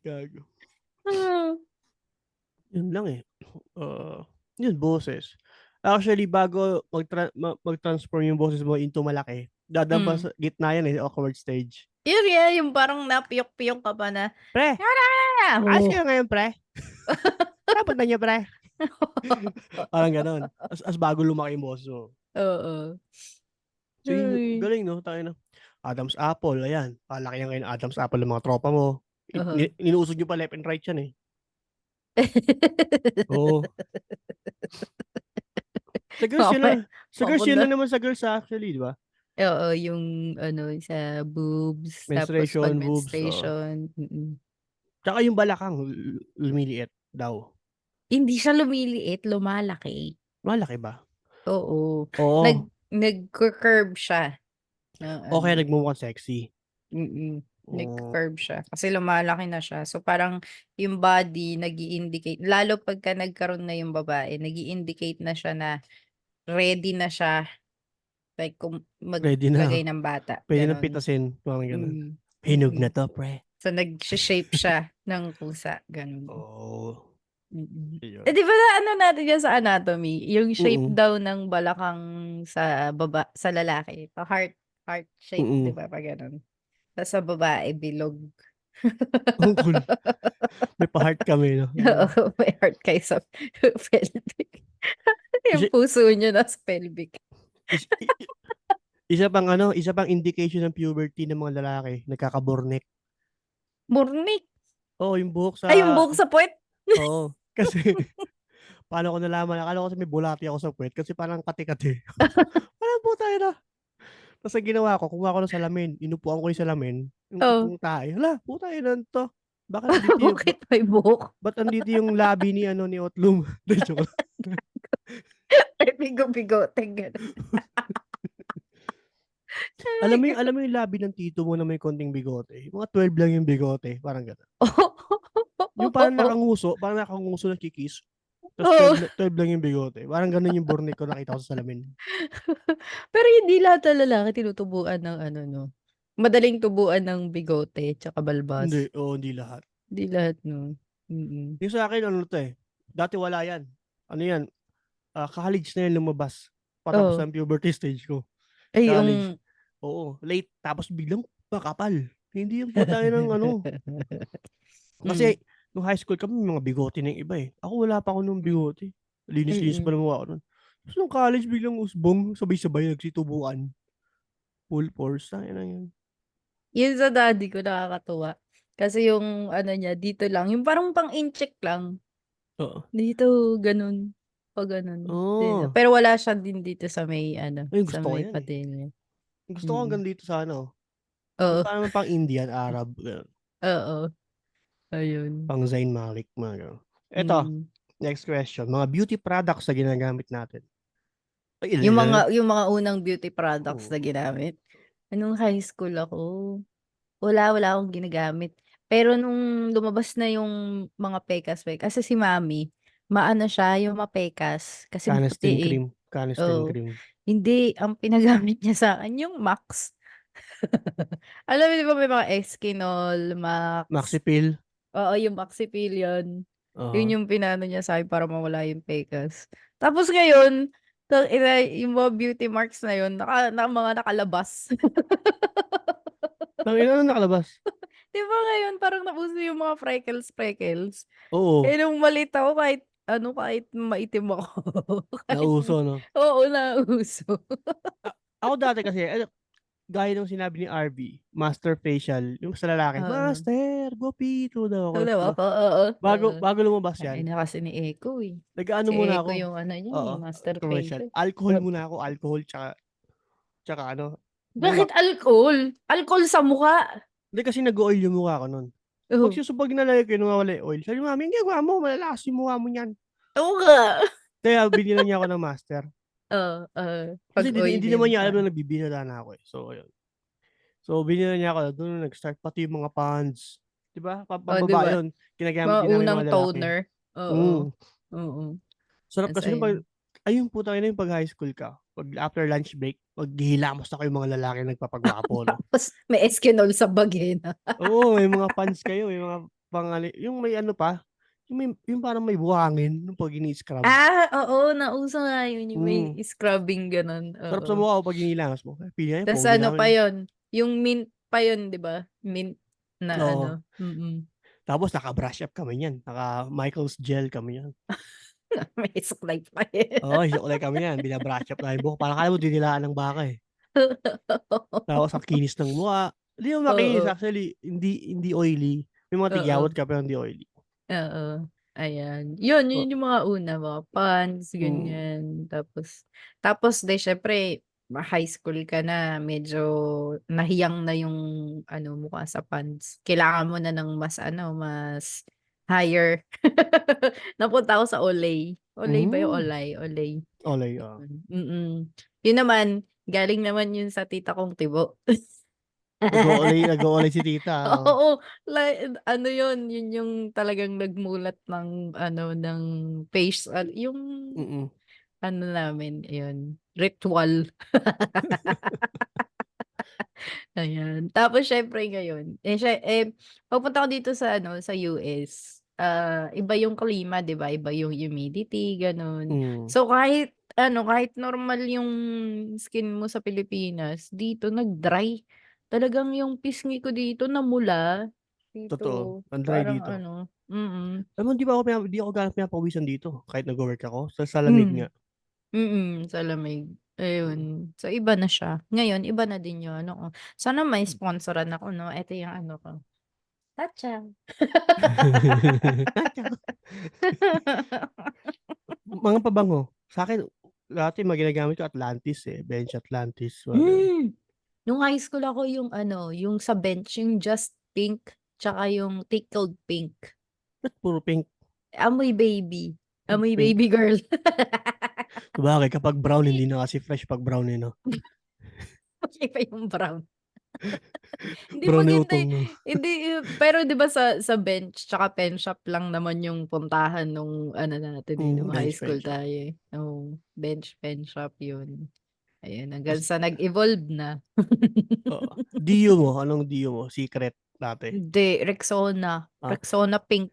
Speaker 1: Gago. Yun lang, eh. Yun boses. Actually bago mag-transform yung boses mo into malaki, dadaan pa
Speaker 2: Hmm.
Speaker 1: sa gitna yan, eh, awkward stage.
Speaker 2: Yun nga, yung parang napiyok-piyok ka pa na,
Speaker 1: "Pre,
Speaker 2: "Tara!"
Speaker 1: ayos
Speaker 2: Oo.
Speaker 1: ka na ngayon pre? Saan punta niyo pre?" Parang gano'n. Ta's bago lumaki yung boses mo.
Speaker 2: Oo.
Speaker 1: So yun yung
Speaker 2: Ay.
Speaker 1: galing 'no, tangina. Adam's apple, ayan, palaki yan ngayon Adam's apple ng mga tropa mo.
Speaker 2: Oo.
Speaker 1: Inuusog niyo pa left and right yan, eh. Oo. Sa girls yun
Speaker 2: Mamaya
Speaker 1: lang sa girls yun
Speaker 2: mapunta
Speaker 1: lang naman sa girls, actually, 'di ba?
Speaker 2: oo, yung ano, sa boobs, tapos 'pag
Speaker 1: Menstruation, boobs, oo.
Speaker 2: menstruation,
Speaker 1: Tsaka yung balakang lumiliit daw.
Speaker 2: Hindi siya lumiliit, lumalaki.
Speaker 1: Malaki ba?
Speaker 2: Oo,
Speaker 1: Oo,
Speaker 2: nagcu-curve siya ng
Speaker 1: o
Speaker 2: ano,
Speaker 1: kaya nagmumukhang sexy.
Speaker 2: mm,
Speaker 1: Oh,
Speaker 2: nagcu-curve siya kasi lumalaki na siya. So, parang yung body nag-i-indicate lalo pagka nagkaroon na yung babae, nag-i-indicate na siya na ready na siya, like kung
Speaker 1: ready na.
Speaker 2: maglagay ng bata,
Speaker 1: Puwede ng
Speaker 2: gano'n.
Speaker 1: pitasin, parang gano'n.
Speaker 2: Mm,
Speaker 1: "Hinog na
Speaker 2: mm.
Speaker 1: 'to pre."
Speaker 2: So, shape siya ng pusa, gano'n.
Speaker 1: Oo,
Speaker 2: Eh,
Speaker 1: ayun.
Speaker 2: 'di ba na-ano natin 'yan sa anatomy, yung shape
Speaker 1: Mm,
Speaker 2: daw ng balakang sa lalaki, heart shape, 'di
Speaker 1: mm.
Speaker 2: ba, 'pag gano'n. Tas sa babae bilog.
Speaker 1: Ang cool. May pa-heart kami 'no,
Speaker 2: Oo, may heart kayo sa pelvic.
Speaker 1: Isa
Speaker 2: Yung puso niyo nasa pelvic.
Speaker 1: is i isa pang indication ng puberty ng mga lalaki, nagkaka-bornek.
Speaker 2: Morning.
Speaker 1: Oo, yung buhok
Speaker 2: Ay, yung
Speaker 1: sa
Speaker 2: buhok sa puwet?
Speaker 1: oo, kasi paano ko nalaman, akala ko kasi may bulati ako sa puwet kasi parang kati-kati. Parang putang ina. Tas ang ginawa ko, kumuha ako ng salamin, inupuan ko yung salamin, yung
Speaker 2: Oh,
Speaker 1: upong tae, hala putang ina nito, bakit nandito yung
Speaker 2: bakit may buhok?
Speaker 1: ba't nandito yung labi ni ano, ni Otlum? Hindi, joke lang.
Speaker 2: May bigo-bigote gano'n. Ay,
Speaker 1: Alam mo yung labi ng tito mo na may konting bigote, mga 12 lang yung bigote, parang gano'n. Yung parang nakanguso nagki-kiss, tas
Speaker 2: Oo.
Speaker 1: 12 lang yung bigote, parang gano'n yung bornek ko nakita ko sa salamin.
Speaker 2: Pero hindi lahat ng lalaki tinutubuan ng ano 'no, madaling tubuan ng bigote tsaka
Speaker 1: Hindi,
Speaker 2: balbas.
Speaker 1: oo, hindi lahat.
Speaker 2: Hindi lahat 'no, mm.
Speaker 1: Yung sa'kin ano 'to, dati wala yan, ano yan, college na yan lumabas, patapos
Speaker 2: Oo,
Speaker 1: ng puberty stage ko,
Speaker 2: ay
Speaker 1: college.
Speaker 2: yung
Speaker 1: Oo, late tapos biglang makapal. Hindi yung putang ng ano,
Speaker 2: hmm,
Speaker 1: kasi nung high school kami may mga bigote na yung iba, eh. Ako wala pa ako nung bigote, linis-linis pa
Speaker 2: mm.
Speaker 1: ng mukha ko nun. Tapos nung college biglang usbong, sabay-sabay nagsitubuan, full force, tangina yun.
Speaker 2: Yun sa daddy ko nakakatuwa, kasi yung ano niya dito lang, yung parang pang-incheck lang,
Speaker 1: Oo.
Speaker 2: dito gano'n, pa-gano'n, dito.
Speaker 1: Oo,
Speaker 2: Pero wala siya din dito sa may ano,
Speaker 1: ayun
Speaker 2: sa
Speaker 1: gusto ko
Speaker 2: may
Speaker 1: yan, eh.
Speaker 2: patella,
Speaker 1: Gusto ko
Speaker 2: mm.
Speaker 1: hanggang dito sa ano, Yung
Speaker 2: Oo,
Speaker 1: parang pang Indian, Arab, gano'n.
Speaker 2: oo, ayun.
Speaker 1: Pang Zayn Malik, mga gano'n. Eto,
Speaker 2: Mm.
Speaker 1: next question. Mga beauty products na ginagamit natin. Ay,
Speaker 2: Yung mga unang beauty products
Speaker 1: oo.
Speaker 2: na ginamit, nung high school ako, wala akong ginagamit. Pero nung lumabas na yung mga pekas-pekas kasi si mami, maano siya yung mapekas kasi puti,
Speaker 1: Canesten
Speaker 2: eh.
Speaker 1: cream, Canesten
Speaker 2: Oo.
Speaker 1: cream.
Speaker 2: Hindi, ang pinagamit niya sa'kin yung Max. Alam mo 'di ba may mga Eskinol, Max,
Speaker 1: Maxipil,
Speaker 2: oo, yung Maxipil yun. Yun
Speaker 1: oo.
Speaker 2: yung pinano niya sa'kin para mawala yung pekas. Tapos ngayon, tangina yung mga beauty marks na yun mga nakalabas.
Speaker 1: Tangina, ano nakalabas?
Speaker 2: 'Di ba ngayon parang nauso yung mga freckles-freckles.
Speaker 1: Oo,
Speaker 2: Eh, nung maliit ako kahit maitim ako, kahit
Speaker 1: nauso 'no?
Speaker 2: oo, nauso.
Speaker 1: Ako dati kasi ano, gaya nung sinabi ni RV, master facial, yung sa lalaki,
Speaker 2: Oo.
Speaker 1: "Master, gupito" daw ako,
Speaker 2: Alam mo
Speaker 1: 'di ba?
Speaker 2: ako, oo, oo.
Speaker 1: Bago lumabas yan,
Speaker 2: Kaya kasi ni Echo, eh.
Speaker 1: nag-aano
Speaker 2: Si
Speaker 1: muna
Speaker 2: Echo
Speaker 1: ako,
Speaker 2: yung ano niyan,
Speaker 1: oo,
Speaker 2: eh, master
Speaker 1: commercial.
Speaker 2: facial.
Speaker 1: Alcohol
Speaker 2: Sab
Speaker 1: muna ako, alcohol tsaka ano,
Speaker 2: bakit
Speaker 1: bulak.
Speaker 2: alcohol? Alcohol sa mukha?
Speaker 1: Hindi kasi nag-o-oil yung mukha ko nun.
Speaker 2: Oh,
Speaker 1: Pag nalagay ko yun, nawawala yung oil. Sabi ni mami, "Ang ginagawa mo, malalakas yung mukha mo niyan."
Speaker 2: oo nga.
Speaker 1: Kaya binilhan niya ako ng master.
Speaker 2: Oo, oo,
Speaker 1: Kasi
Speaker 2: 'pag
Speaker 1: hindi
Speaker 2: oily yung
Speaker 1: naman niya
Speaker 2: mukha.
Speaker 1: alam na nagbibinata na ako, eh. So, ayun. So, binilhan niya ako, dun na nag-start pati yung mga ponds, 'di ba?
Speaker 2: Oh, 'di
Speaker 1: Pambaba
Speaker 2: ba?
Speaker 1: yun, ginagamit
Speaker 2: Mga
Speaker 1: din namin
Speaker 2: unang
Speaker 1: mga lalaki.
Speaker 2: toner, oo,
Speaker 1: Mm.
Speaker 2: oo,
Speaker 1: Sarap
Speaker 2: tas
Speaker 1: kasi nung
Speaker 2: ayun.
Speaker 1: ayun putangina yung 'pag high school ka, 'pag after lunch break, maghihilamos na kayong mga lalaki nagpapagwapo 'no?
Speaker 2: Tapos may Eskinol sa bag, eh, 'no?
Speaker 1: Oo, may mga pants kayo, may mga yung may ano pa, yung parang may buhangin nung 'pag ini-scrub.
Speaker 2: Oo, nauso nga yun, yung may
Speaker 1: Hmm,
Speaker 2: scrubbing gano'n,
Speaker 1: sarap sa
Speaker 2: oo.
Speaker 1: mukha 'pag hinilamos mo. Pili nga
Speaker 2: Tas
Speaker 1: pogi
Speaker 2: ano pa
Speaker 1: namin.
Speaker 2: yun, yung mint pa yun 'di ba? Mint na
Speaker 1: Oo,
Speaker 2: ano,
Speaker 1: tapos naka-brush up kami niyan, naka-Michaels gel kami niyan.
Speaker 2: may suklay pa eh.
Speaker 1: Oo, suklay kami niyan, bina-brush up namin buhok, parang akala mo dinilaan ng baka, eh. Tapos ang kinis ng mukha, hindi naman makinis
Speaker 2: Oo,
Speaker 1: actually, hindi oily. May mga
Speaker 2: oo,
Speaker 1: tigyawat ka pero hindi oily.
Speaker 2: oo, ayan. Yun
Speaker 1: O
Speaker 2: yung mga una, mga pants,
Speaker 1: mm,
Speaker 2: ganyan. Tapos 'di siyempre high school ka na, medyo nahiyang na yung ano mukha sa pants. Kailangan mo na ng mas higher. Napunta ako sa Olay. Olay ba yung
Speaker 1: hmm,
Speaker 2: Olay? Olay.
Speaker 1: olay, oo.
Speaker 2: Yun naman, galing naman yun sa tita kong tibo.
Speaker 1: Nag-o-olay si tita, oo.
Speaker 2: Oo, ano yun yung talagang nagmulat ng ano, ng face yung
Speaker 1: Mm.
Speaker 2: ano namin, ayun, ritual. Ayan. Tapos siyempre ngayon, pagpunta ko dito sa ano, sa US, iba yung klima 'di ba, iba yung humidity, gano'n.
Speaker 1: Hmm,
Speaker 2: So kahit ano, kahit normal yung skin mo sa Pilipinas, dito nag-dry. Talagang yung pisngi ko dito namula,
Speaker 1: totoo,
Speaker 2: dito.
Speaker 1: ang dry
Speaker 2: Parang
Speaker 1: dito.
Speaker 2: ano,
Speaker 1: Alam mo hindi ako gaano pinapawisan dito kahit nagwo-work ako, sa lamig
Speaker 2: hmm,
Speaker 1: nga.
Speaker 2: sa lamig. Ayun, so iba na siya. Ngayon iba na din yung ano ko. Sana may sponsoran ako 'no, eto yung ano ko. Tatcha.
Speaker 1: Mga pabango, sa'kin dati mga ginagamit ko Atlantis, eh, Bench Atlantis, mga gano'n.
Speaker 2: Hmm, nung high school ako yung ano, yung sa bench, yung Just Pink, tsaka yung Tickled Pink.
Speaker 1: Ba't puro pink?
Speaker 2: Amoy
Speaker 1: Pink.
Speaker 2: baby girl.
Speaker 1: Sabagay kapag brown hindi na kasi fresh 'pag brown, eh, 'no?
Speaker 2: Iba yung brown. Hindi
Speaker 1: Brown na
Speaker 2: maganda,
Speaker 1: utong
Speaker 2: eh.
Speaker 1: 'no?
Speaker 2: Hindi, pero 'di ba sa bench tsaka pen shop lang naman yung puntahan nung ano natin, eh, nung high
Speaker 1: Bench,
Speaker 2: school
Speaker 1: bench,
Speaker 2: tayo, eh. Oo, bench, pen shop yun. Ayun, hanggang
Speaker 1: tas
Speaker 2: sa nag-evolve na.
Speaker 1: oo. Dio mo, anong Dio mo? Secret dati?
Speaker 2: Hindi, Rexona.
Speaker 1: Ah,
Speaker 2: Rexona pink.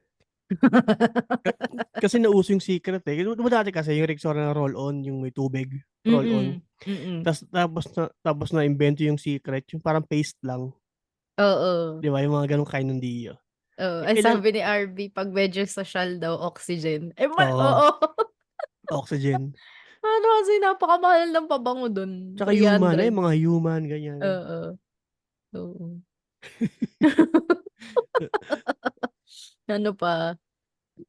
Speaker 1: ka kasi nauso yung Secret, eh. 'Di ba dati kasi yung Rexona na roll-on, yung may tubig, roll-on.
Speaker 2: Mm, mm.
Speaker 1: Tapos naimbento yung Secret, yung parang paste lang,
Speaker 2: Oo,
Speaker 1: 'di ba, yung mga gano'ng kind ng Dio.
Speaker 2: oo.
Speaker 1: Eh,
Speaker 2: Ay
Speaker 1: kailan
Speaker 2: sabi ni RB 'pag medyo sosyal daw oxygen. Eh,
Speaker 1: oo,
Speaker 2: oo.
Speaker 1: Oxygen,
Speaker 2: Ano kasi napakamahal ng pabango dun,
Speaker 1: tsaka Human, ay
Speaker 2: 300.
Speaker 1: mga Human ganyan.
Speaker 2: Oo, oo. Ano pa,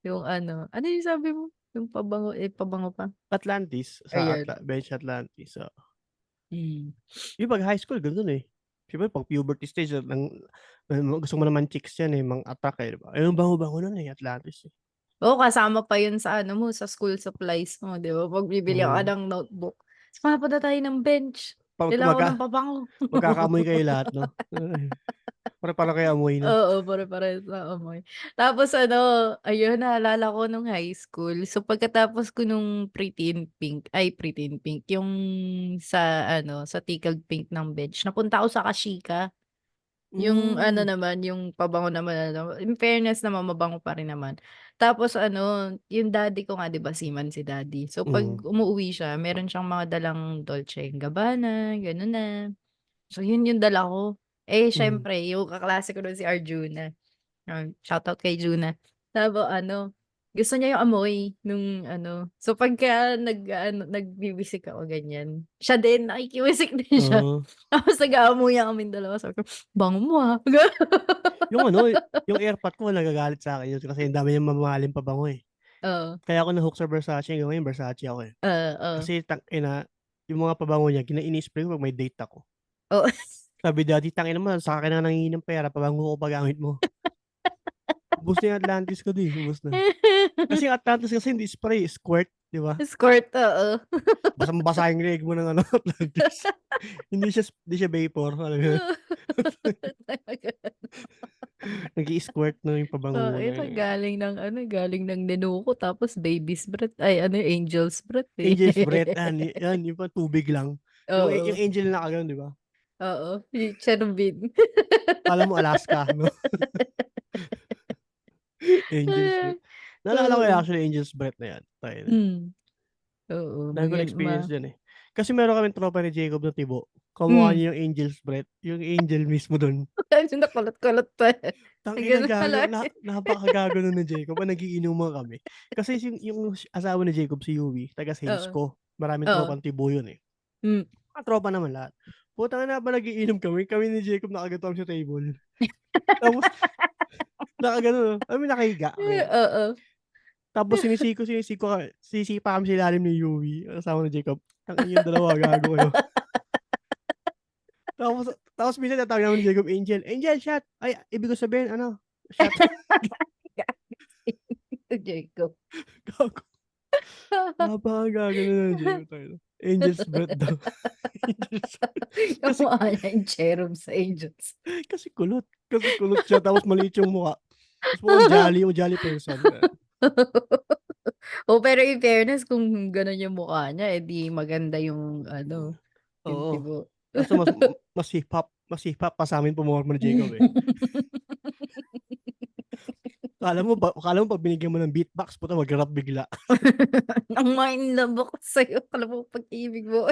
Speaker 2: yung ano yung sabi mo? Yung pabango, pabango pa?
Speaker 1: Atlantis,
Speaker 2: Ayan,
Speaker 1: Bench Atlantis, oo.
Speaker 2: hmm.
Speaker 1: Yung 'pag high school gano'n, eh. Siyempre 'pag puberty stage gusto mo naman chicks yan, eh, mang-attract, eh, 'di ba? Eh, ang bango-bango nun, eh, Atlantis, eh.
Speaker 2: Oo, kasama pa yun sa ano mo, sa school supplies mo, 'di ba? 'Pag bibili ka
Speaker 1: Mm.
Speaker 2: ng notebook, "Sumama na tayo ng bench,
Speaker 1: 'Pag
Speaker 2: kailangan ko ng pabango."
Speaker 1: magkakaamoy kayo lahat 'no? Ay, pare-pareho kayo amoy 'no?
Speaker 2: Oo, pare-parehas ng amoy. Tapos ano, ayun naalala ko nung high school, so pagkatapos ko nung Preteen Pink, yung sa ano, sa tickled pink ng bench, napunta ako sa Kashika. Yung ano
Speaker 1: Hmm,
Speaker 2: naman, yung pabango naman ano, in fairness naman mabango pa rin naman. Tapos ano, yung daddy ko nga 'di ba seaman si daddy. So 'pag
Speaker 1: mm,
Speaker 2: umuuwi siya meron siyang mga dalang Dolce& Gabbana, gano'n na. So yun yung dala ko. Eh,
Speaker 1: mm,
Speaker 2: siyempre yung kaklase ko nun si Arjuna. Shoutout kay Juna. Tapos ano, gusto niya yung amoy nung ano, so pagka nag-aano, nagbibisik ako ganyan, siya din nakikiwisik din siya.
Speaker 1: oo.
Speaker 2: Tapos nag-aamuyan kaming dalawa sabi ko, "Bango mo,
Speaker 1: Yung ano, yung airpot ko nagagalit sa'kin yun kasi ang dami niyang mamahaling pabango, eh.
Speaker 2: Oo,
Speaker 1: Kaya ako na-hook sa Versace hanggang ngayon Versace ako, eh.
Speaker 2: oo,
Speaker 1: Kasi tangina yung mga pabango niya ini-spray ko 'pag may date ako.
Speaker 2: oo.
Speaker 1: Sabi daddy, "Tangina mo saka ka na nangingi ng pera, pabango ko pa gamit mo." Ubos na yung Atlantis ko di, ubos na. Kasi yung Atlantis kasi hindi spray, squirt, 'di ba?
Speaker 2: Escort, oo.
Speaker 1: Basang-basa yung leeg mo ng ano, Atlantis. Hindi siya vapor, alam mo yun?
Speaker 2: Talaga.
Speaker 1: Nag-i-squirt na yung pabango na
Speaker 2: Ito
Speaker 1: yun, eh.
Speaker 2: galing ng ano, galing ng Nenuko tapos baby's breath, ay ano, angel's breath, eh.
Speaker 1: Angel's breath, yan yung pa tubig lang. Yung
Speaker 2: Oo,
Speaker 1: angel na nakagano'n, 'di ba?
Speaker 2: oo, yung Cherubim.
Speaker 1: Akala mo Alaska 'no, Angel's breath. Naalala ko yung
Speaker 2: Oo,
Speaker 1: actually Angel's breath na yan, tangina.
Speaker 2: hmm, oo,
Speaker 1: Dami ko na-experience diyan, eh. Kasi meron kaming tropa ni Jacob na tibo, kamukha
Speaker 2: hmm.
Speaker 1: niya yung Angel's breath, yung angel mismo dun.
Speaker 2: Medyo nakulot-kulot pa, eh.
Speaker 1: Tangina
Speaker 2: Gano'n
Speaker 1: gago,
Speaker 2: kalaki.
Speaker 1: napakagago nun ni Jacob, nagiinuman kami. Kasi yung asawa ni Jacob si Yui, taga Sales
Speaker 2: Oo,
Speaker 1: ko, maraming
Speaker 2: oo,
Speaker 1: tropang tibo yun, eh.
Speaker 2: hmm.
Speaker 1: Mga tropa naman lahat. Putang ina habang nagiinom kami, kami ni Jacob nakaganon kami sa table. Tapos nakagano'n, alam mo nakahiga, okay.
Speaker 2: Oo.
Speaker 1: Tapos sinisipa kami sa ilalim ni Yui, asawa ni Jacob. Tangina yung dalawa gago kayo. Tapos tapos minsan tinatawag namin ni Jacob Angel, "Angel shot!" Ay ibig ko sabihin ano, shot.
Speaker 2: Jacob.
Speaker 1: Gago, napakagago nun ng Jacob tangina. Angel's breath daw. Angel's kasi
Speaker 2: Kamukha niya yung cherub sa Angels.
Speaker 1: kasi kulot siya tapos maliit yung mukha. Ta's mukhang jolly person,
Speaker 2: Oh, pero in fairness kung gano'n yung mukha niya, eh, di maganda yung ano, yung
Speaker 1: oo.
Speaker 2: tibo.
Speaker 1: Kaso mas hip hop pa sa'min pumorma ni Jacob, eh. Akala mo 'pag binigyan mo ng beatbox puta mag-rap bigla.
Speaker 2: Ang ma-inlove ako sa'yo, akala mo pag-ibig mo.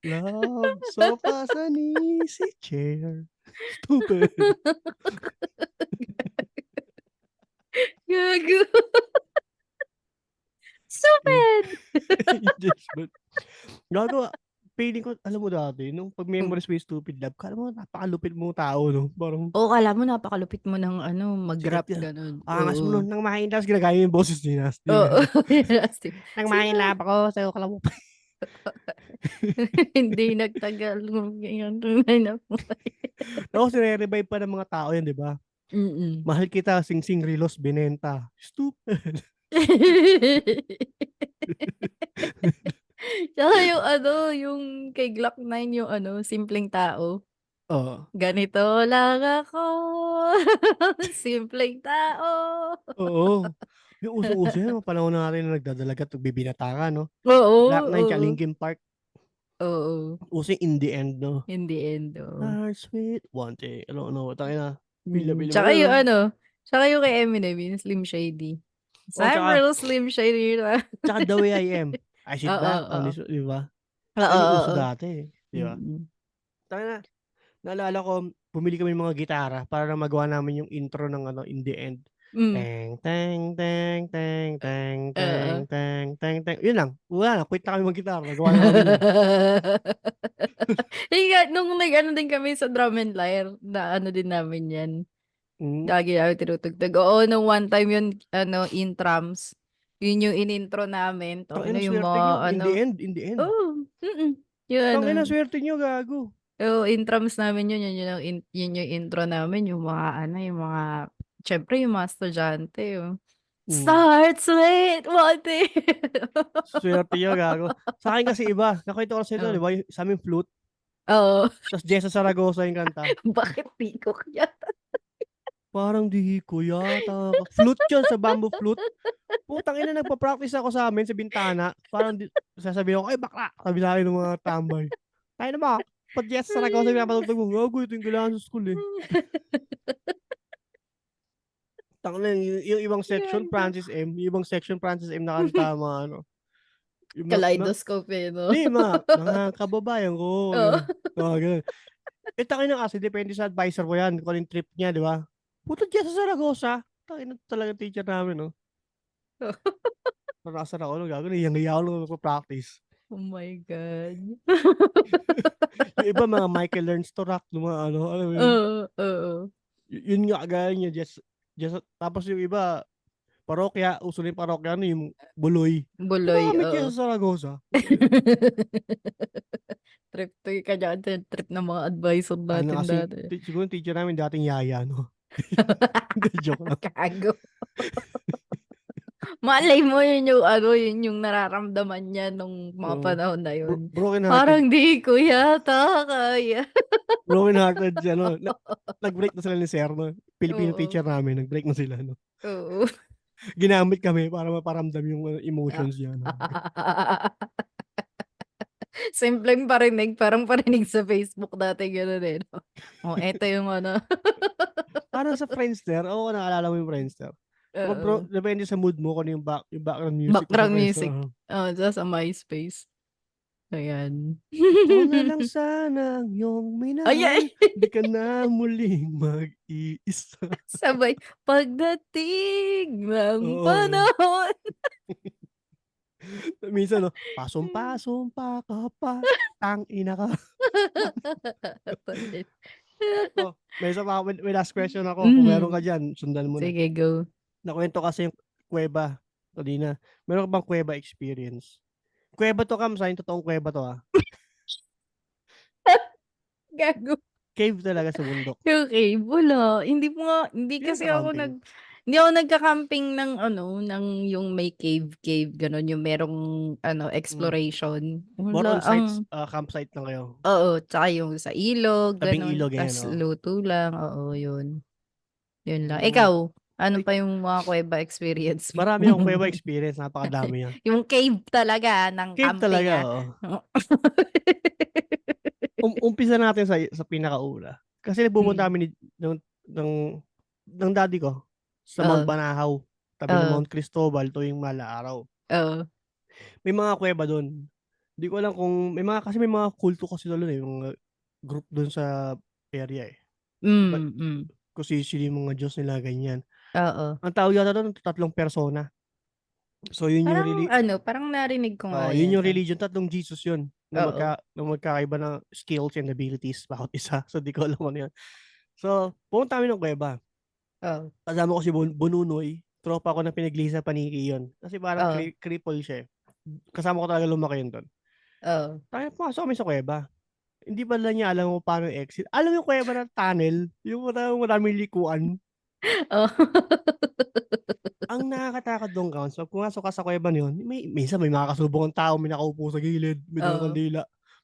Speaker 1: Love, sofa sa easy chair, stupid.
Speaker 2: Gago,
Speaker 1: Eh,
Speaker 2: stupid.
Speaker 1: Angels but gago, feeling ko alam mo dati nung 'pag
Speaker 2: Hmm.
Speaker 1: Memories with Stupid Love akala mo napakalupit mong tao 'no, parang
Speaker 2: Oo, akala mo napakalupit mo ng ano,
Speaker 1: sikat
Speaker 2: mag-rap
Speaker 1: ka.
Speaker 2: gano'n,
Speaker 1: Ang angas mo
Speaker 2: oo.
Speaker 1: nun nang mahin tapos ginagaya mo yung boses ni Nasty
Speaker 2: Oo,
Speaker 1: gago.
Speaker 2: Nasty.
Speaker 1: Nang
Speaker 2: Sino?
Speaker 1: mahinlap ako sa'yo kalamupan.
Speaker 2: Hindi nagtagal kung ganyan tunay na buhay.
Speaker 1: Tapos nire-revive pa ng mga tao yan 'di ba?
Speaker 2: Mm.
Speaker 1: Mahal kita singsing relos binenta, stupid.
Speaker 2: Tsaka yung ano, yung kay Glock 9 yung ano, Simpleng Tao.
Speaker 1: Oo,
Speaker 2: Ganito lang ako, simpleng tao.
Speaker 1: oo. Yung usong-uso yan nung panahon natin na nagdadalaga at nagbibinata 'no?
Speaker 2: Oo,
Speaker 1: Glock 9 tsaka
Speaker 2: oo.
Speaker 1: Linkin Park,
Speaker 2: Oo,
Speaker 1: uso yung In The End 'no?
Speaker 2: in the end, oo.
Speaker 1: Heart sweet one day ano, tangina feel na
Speaker 2: Mm,
Speaker 1: feel ko
Speaker 2: tsaka
Speaker 1: yun
Speaker 2: yung
Speaker 1: 'no?
Speaker 2: ano, tsaka yung kay Eminem, yung Slim Shady.
Speaker 1: Oo,
Speaker 2: I'm real Slim Shady na.
Speaker 1: tsaka The Way I Am. I sit
Speaker 2: Oo,
Speaker 1: back on
Speaker 2: oo.
Speaker 1: this 'di ba?
Speaker 2: Oo,
Speaker 1: Yan yung uso
Speaker 2: oo.
Speaker 1: dati, 'di ba?
Speaker 2: Mm.
Speaker 1: Tangina, naalala ko bumili kami ng mga gitara para lang magawa namin yung intro ng ano, In The End.
Speaker 2: Hmm,
Speaker 1: Teng, teng, teng, teng, teng, teng,
Speaker 2: oo.
Speaker 1: teng, teng, teng, yun lang, wala na quit na kami mag-gitara nagawa na namin yun.
Speaker 2: Yun nga, nung nag-ano din kami sa drum and lyre, na ano din namin 'yan,
Speaker 1: Hmm,
Speaker 2: lagi namin tinutugtog. Oo, nung one time yun ano, intrams, yun yung in-intro namin,
Speaker 1: tangina
Speaker 2: tangina yung
Speaker 1: swerte
Speaker 2: mga
Speaker 1: niyo, In The
Speaker 2: ano,
Speaker 1: End, In The End.
Speaker 2: oo, yung ano,
Speaker 1: Tangina swerte niyo gago.
Speaker 2: Oo, intrams namin yun yung intro namin, yung mga ano, yung mga siyempre yung mga estudyante,
Speaker 1: Hmm,
Speaker 2: "Starts with one thing."
Speaker 1: swerte niyo gago. Sa'kin kasi iba, nakwento ko sa'yo 'to 'di
Speaker 2: Oh,
Speaker 1: ba, yung sa'min flute,
Speaker 2: oo.
Speaker 1: tas Jessa Saragosa yung kanta.
Speaker 2: Bakit peacock yan?
Speaker 1: Parang di ko yata flute yun, sa bamboo flute. Putang ina nagpa-practice ako sa'min sa bintana, parang sasabihin ko, "Ay bakla!" Sabi sa'kin ng mga tambay. "Tangina mo, ba't Jessa Saragosa yung pinapatugtog mo?" "Gago ito yung kailangan sa school, eh." Tangina yung ibang section
Speaker 2: Gago.
Speaker 1: Francis M na kanta mga ano, yung mga
Speaker 2: Kaleidoscope, eh, 'no?
Speaker 1: 'di mga kababayan ko,
Speaker 2: Oo.
Speaker 1: gano'n, mga gano'n. Eh, tangina kasi depende sa adviser ko 'yan kung anong trip niya, 'di ba? Puto diyan sa Zaragoza, tangina talagang teacher namin 'no. Naranasan ako nun gago nahiyang-hiya ako nung nagpa-practice.
Speaker 2: Oh my God.
Speaker 1: Yung iba mga Michael Learns to Rock yung mga ano, alam mo yun?
Speaker 2: Oo, oo.
Speaker 1: Yun nga kagaya niya tapos yung iba parokya, uso na yung parokya ano yung Buloy.
Speaker 2: Buloy,
Speaker 1: Gumamit
Speaker 2: oo.
Speaker 1: yan sa Zaragoza, putangina.
Speaker 2: Trip to ka diyan trip ng mga advisor
Speaker 1: Ano
Speaker 2: natin
Speaker 1: kasi
Speaker 2: dati.
Speaker 1: siguro yung teacher namin dating yaya 'no. Hindi, joke lang.
Speaker 2: Gago. Malay mo yun yung ano, yun yung nararamdaman niya nung mga
Speaker 1: Oo.
Speaker 2: panahon na yun.
Speaker 1: Broken hearted.
Speaker 2: Parang di ko yata kaya.
Speaker 1: Broken hearted si ano, nag-break na sila ni sir 'no, Filipino
Speaker 2: Oo,
Speaker 1: teacher namin nag-break na sila 'no.
Speaker 2: oo.
Speaker 1: Ginamit kami para maparamdam yung
Speaker 2: Ah.
Speaker 1: emotions niya 'no.
Speaker 2: Simpleng parinig, parang parinig sa Facebook dati gano'n, eh, 'no? Oh, eto yung ano.
Speaker 1: Parang sa Friendster, oo naalala mo yung Friendster? Bro
Speaker 2: Oo,
Speaker 1: depende sa mood mo kung ano yung background music mo sa
Speaker 2: background
Speaker 1: Friendster,
Speaker 2: music. Oo, sa MySpace, ayan.
Speaker 1: Ikaw na lang sana ang iyong
Speaker 2: Ay,
Speaker 1: minahal, di ka na muling mag-iisa.
Speaker 2: sabay, pagdating ng
Speaker 1: Oo, yun.
Speaker 2: panahon.
Speaker 1: Minsan 'no, pasong-pasumpa ka pa, tangina ka.
Speaker 2: Bakit?
Speaker 1: Eto, may isa pa ako may last question ako, kung meron ka
Speaker 2: Mhm,
Speaker 1: diyan sundan mo na.
Speaker 2: sige go.
Speaker 1: Nakwento kasi yung kuweba kanina, meron ka bang kuweba experience? Kuweba 'to Kams, yung totoong kuweba 'to,
Speaker 2: Gago.
Speaker 1: cave talaga sa bundok,
Speaker 2: Yung cave, wala. Hindi
Speaker 1: hindi
Speaker 2: kasi ako
Speaker 1: nagka-camping.
Speaker 2: hindi ako nagka-camping ng ano, ng yung may cave, gano'n, yung merong ano,
Speaker 1: Hmm,
Speaker 2: exploration.
Speaker 1: more
Speaker 2: Wala,
Speaker 1: on sites, campsite lang kayo,
Speaker 2: oo, tsaka yung sa ilog,
Speaker 1: tabing
Speaker 2: gano'n,
Speaker 1: ilog ganyan,
Speaker 2: ta's
Speaker 1: oo.
Speaker 2: luto lang, oo, yun. Yun lang.
Speaker 1: Hmm,
Speaker 2: Ikaw, ano
Speaker 1: ay
Speaker 2: pa yung mga kuweba experience mo?
Speaker 1: marami akong kuweba experience, napakadami niyan.
Speaker 2: Yung cave talaga ng
Speaker 1: Cave
Speaker 2: camping,
Speaker 1: talaga, oo.
Speaker 2: Oo.
Speaker 1: Umpisa natin sa pinakauna, kasi nagpupunta
Speaker 2: Hmm,
Speaker 1: kami ng daddy ko sa Mount
Speaker 2: oo,
Speaker 1: Banahaw, tabi ng
Speaker 2: oo,
Speaker 1: Mount Cristobal tuwing mala-araw.
Speaker 2: oo.
Speaker 1: May mga kuweba dun. Di ko alam kung may mga kulto kasi dun, eh, mga group dun sa area, eh. Ba't
Speaker 2: Hmm.
Speaker 1: kung sino-sino yung mga Diyos nila ganyan.
Speaker 2: Oo.
Speaker 1: Ang tawag yata dun 3 persona. So yun yung
Speaker 2: Parang ano, parang narinig ko nga
Speaker 1: yun
Speaker 2: yan,
Speaker 1: yung religion, 3 Jesus yun
Speaker 2: oo,
Speaker 1: na magkakaiba ng skills and abilities bawat isa. So di ko alam ano yun. So pumunta kami ng kuweba.
Speaker 2: oo,
Speaker 1: Kasama ko si Bununoy, tropa ko na pinaglisa paniki yun. Kasi parang
Speaker 2: oo,
Speaker 1: cripple siya, eh. Kasama ko talaga lumaki yun dun.
Speaker 2: oo,
Speaker 1: Tayo pumasok kami sa kuweba. Hindi pala niya alam kung paano exit. Alam mo yung kuweba ng tunnel, yung maraming likuan.
Speaker 2: oh.
Speaker 1: Ang nakakatakot dun Kams, 'pag pumasok ka sa kuweba na yun, minsan may makakasalubong kang tao, may nakaupo sa gilid, may dalang
Speaker 2: Oo,
Speaker 1: kandila.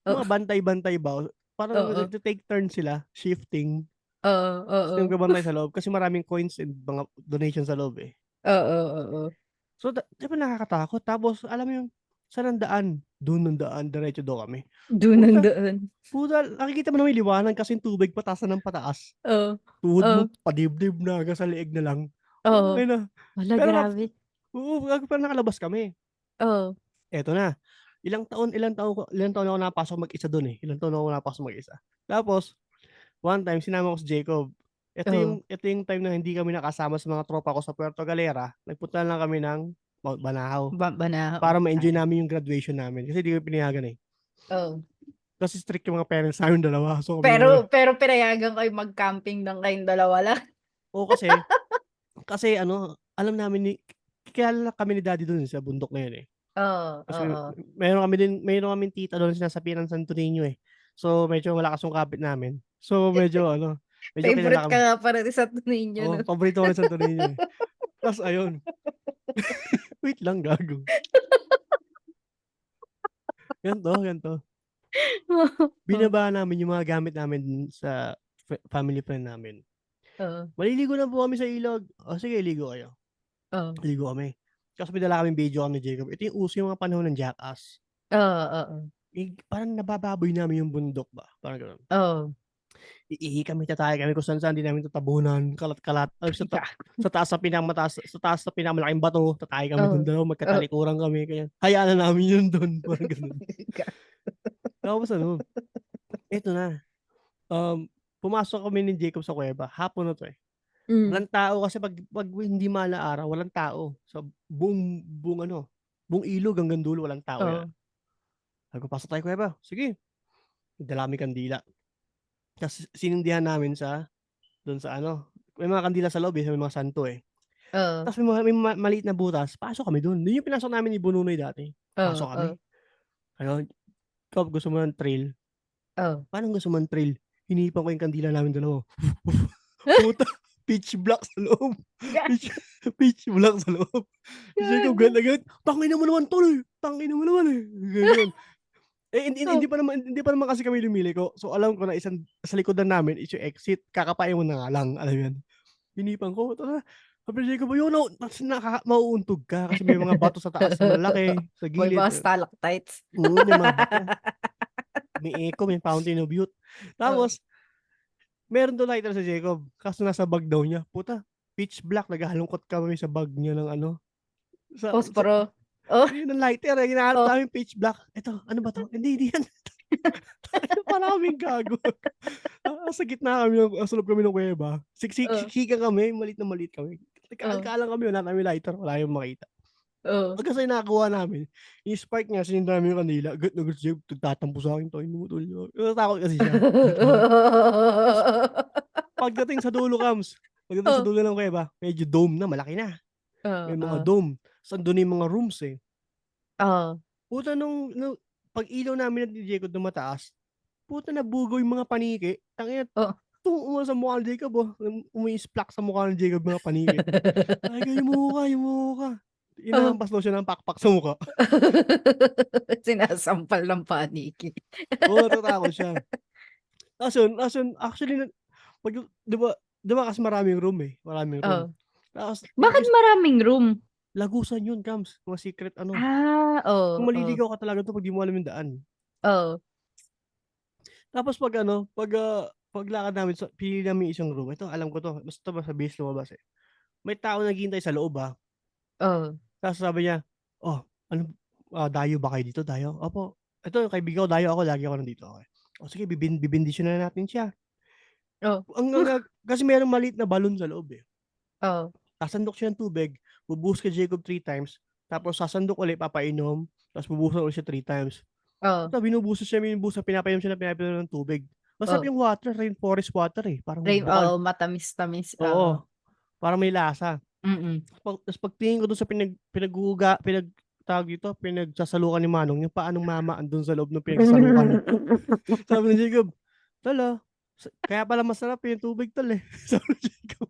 Speaker 2: oo,
Speaker 1: Mga bantay-bantay ba, parang
Speaker 2: oo,
Speaker 1: nagte-take turn sila, shifting.
Speaker 2: oo,
Speaker 1: Ta's may
Speaker 2: oo,
Speaker 1: nagbabantay sa loob kasi maraming coins and mga donation sa loob, eh.
Speaker 2: oo, oo.
Speaker 1: So, 'di ba nakakatakot, tapos alam mo yung saan ang daan? Dun ang daan, diretso daw kami.
Speaker 2: Dun ang
Speaker 1: Puta
Speaker 2: daan.
Speaker 1: puta nakikita mo naman yung liwanag kasi yung tubig pataas na ng pataas.
Speaker 2: Oo,
Speaker 1: Tuhod mo
Speaker 2: oo,
Speaker 1: padibdib na hanggang sa leeg na lang.
Speaker 2: oo.
Speaker 1: Putangina.
Speaker 2: Hala,
Speaker 1: Pero
Speaker 2: grabe.
Speaker 1: oo, pero nakalabas kami.
Speaker 2: Oo,
Speaker 1: Eto na, ilang taon ako nakapasok mag-isa dun, eh, ilang taon ako nakapasok mag-isa. Tapos one time sinama ko si Jacob.
Speaker 2: oo,
Speaker 1: Ito yung time na hindi kami nakasama sa mga tropa ko sa Puerto Galera, nagpunta lang kami ng Mount Banahaw
Speaker 2: Banahaw,
Speaker 1: para ma-enjoy
Speaker 2: okey.
Speaker 1: namin yung graduation namin kasi di kami pinayagan, eh.
Speaker 2: Oo.
Speaker 1: Kasi strict yung mga parents naming dalawa, so kami lang
Speaker 2: Pero pinayagan kayo mag-camping ng kayong dalawa lang?
Speaker 1: oo, kasi ano, alam namin kilala kami ni daddy dun, eh, sa bundok na yun, eh.
Speaker 2: Oo,
Speaker 1: Kasi
Speaker 2: oo,
Speaker 1: meron kaming tita dun sinasapian ng Santo Niño, eh. So, medyo malakas yung kapit namin. So, medyo ano, medyo kilala
Speaker 2: Favorite ka
Speaker 1: kami.
Speaker 2: nga pala ni Santo Niño,
Speaker 1: Oo,
Speaker 2: 'no?
Speaker 1: paborito ko ng Santo Niño, eh. Ta's ayun, wait lang gago. Gan'to.
Speaker 2: Oh,
Speaker 1: Binaba namin yung mga gamit namin sa family friend namin.
Speaker 2: oo,
Speaker 1: Maliligo na po kami sa ilog. O sige, ligo kayo.
Speaker 2: oo.
Speaker 1: Ligo kami. Tapos may dala kaming video cam ni Jacob. Ito yung uso yung mga panahon ng Jackass.
Speaker 2: Oo, oo.
Speaker 1: Parang nabababoy namin yung bundok ba, parang gano'n.
Speaker 2: Oo.
Speaker 1: Iihi kami, tatay kami kung saan-saan, di namin tatabunan, kalat-kalat. Sa taas sa pinakamataas, sa taas sa pinakamalaking bato, tatay kami dun,
Speaker 2: Oo,
Speaker 1: dalawa
Speaker 2: oo.
Speaker 1: magkatalikuran kami, ganyan. Hayaan na namin yun dun, parang gano'n. Tapos ano, eto na, pumasok kami ni Jacob sa kuweba, hapon na 'to, eh.
Speaker 2: Hmm,
Speaker 1: Walang tao kasi 'pag hindi malaaraw, walang tao. Sa buong ano, buong ilog hanggang dulo walang tao 'yan.
Speaker 2: oo,
Speaker 1: Sabi ko, "Pasok tayo kuweba." Sige, dala kaming kandila. Tas sinindihan namin dun sa ano, may mga kandila sa loob, eh, may mga santo, eh.
Speaker 2: oo,
Speaker 1: Tas may maliit na butas, pasok kami dun. Dun yung pinasok namin ni Bununoy dati.
Speaker 2: oo,
Speaker 1: Pasok kami.
Speaker 2: oo,
Speaker 1: Ayun, "Ikaw gusto mo ng thrill?"
Speaker 2: oo.
Speaker 1: "Paanong gusto mo ng thrill?" Hinipan ko yung kandila naming dalawa. Puta, pitch black sa loob. Pitch pitch black sa loob. Si Jacob
Speaker 2: Gago.
Speaker 1: galit na galit, "Tangina mo naman tol, tangina mo naman, eh." Gano'n. Eh, hindi
Speaker 2: Oh.
Speaker 1: pa naman kasi kami lumiliko. So, alam ko na sa likodan namin is yung exit, kakapain mo na nga lang, alam mo yun. Hinipan ko, "Tara." Sabi ni Jacob, "Ayoko na." Ta's mauuntog ka kasi may mga bato sa taas na malalaki, sa
Speaker 2: May
Speaker 1: gilid.
Speaker 2: mga stalactites.
Speaker 1: May mga bato, may echo, may fountain of youth.
Speaker 2: Oo.
Speaker 1: Tapos meron daw nakita si Jacob, kaso nasa bag daw niya. Puta, pitch black, naghahalongkat kami sa bag niya ng ano, sa
Speaker 2: Posporo. Oh,
Speaker 1: ayun ng lighter, eh, hinahanap
Speaker 2: oh.
Speaker 1: namin pitch black. "Eto, ano ba 'to?" "Hindi yan." Tangina, para kaming gago. Nasa gitna kami nasa loob kami ng kuweba.
Speaker 2: Oh,
Speaker 1: Siksikan kami, maliit kami.
Speaker 2: oh,
Speaker 1: Nagkaalala kami, wala kaming lighter, wala kaming makita.
Speaker 2: oh.
Speaker 1: Pagka sa nakakuha namin, yung spark niya, sinundan namin yung kandila, galit na galit si Jeff, nagtatampo sa'kin, "Tangina mo tol." Natatakot kasi siya. Tas pagdating sa
Speaker 2: Oh,
Speaker 1: dulo ng kuweba, medyo dome na, malaki na. May mga
Speaker 2: oo,
Speaker 1: dome, ta's andun na yung mga rooms, eh.
Speaker 2: oo.
Speaker 1: Puta nung pag-ilaw namin ni Jacob na mataas, puta nabugaw yung mga paniki, tangina
Speaker 2: Oh.
Speaker 1: tungo sa mukha ni Jacob, umi-splack sa mukha ni Jacob mga paniki. Sabi ko, "Yumuko ka."
Speaker 2: Oh.
Speaker 1: Hinahampas daw siya ng pakpak sa mukha.
Speaker 2: Sinasampal ng paniki.
Speaker 1: Oo, natatakot siya. Ta's yun actually 'pag 'di ba kasi maraming room.
Speaker 2: Oh.
Speaker 1: Tapos
Speaker 2: Bakit maraming room?
Speaker 1: lagusan yun Kams, mga secret ano.
Speaker 2: Ah,
Speaker 1: Kung
Speaker 2: oh, oh,
Speaker 1: maliligaw ka talaga dun 'pag di mo alam yung daan.
Speaker 2: oh,
Speaker 1: Tapos 'pag ano, paglakad namin pinili namin yung isang room, ito alam ko 'to, basta sa base lumabas, eh. May taong naghihintay sa loob,
Speaker 2: oh,
Speaker 1: tapos sabi niya, "Oh, ano, dayo ba kayo dito, dayo?" "Opo, ito yung kaibigan ko, dayo ako, lagi ako nandito." "Okey." "O sige, bibendisyonan na natin siya."
Speaker 2: oh,
Speaker 1: Kasi merong maliit na balon sa loob, eh.
Speaker 2: oh,
Speaker 1: Sasandok siya ng tubig, bubuhos kay Jacob 3 times, tapos sasandok ulit, papainom, tapos bubuhusan ulit siya 3 times.
Speaker 2: oh,
Speaker 1: Puta binubuhusan, pinapainom siya ng pinapainom ng tubig. Masarap
Speaker 2: oh.
Speaker 1: yung water, rainforest water, eh, parang
Speaker 2: Oo,
Speaker 1: bukal.
Speaker 2: matamis-tamis, oo.
Speaker 1: Oo, parang may lasa.
Speaker 2: Mm.
Speaker 1: Ta's pagtingin ko dun sa tawag dito, pinagsasalukan ni Manong, yung paa ng mama andun sa loob ng pinagsasalukan. Sabi ni Jacob, "Tol, kaya pala masarap, yung tubig tol, eh." Sabi ni Jacob,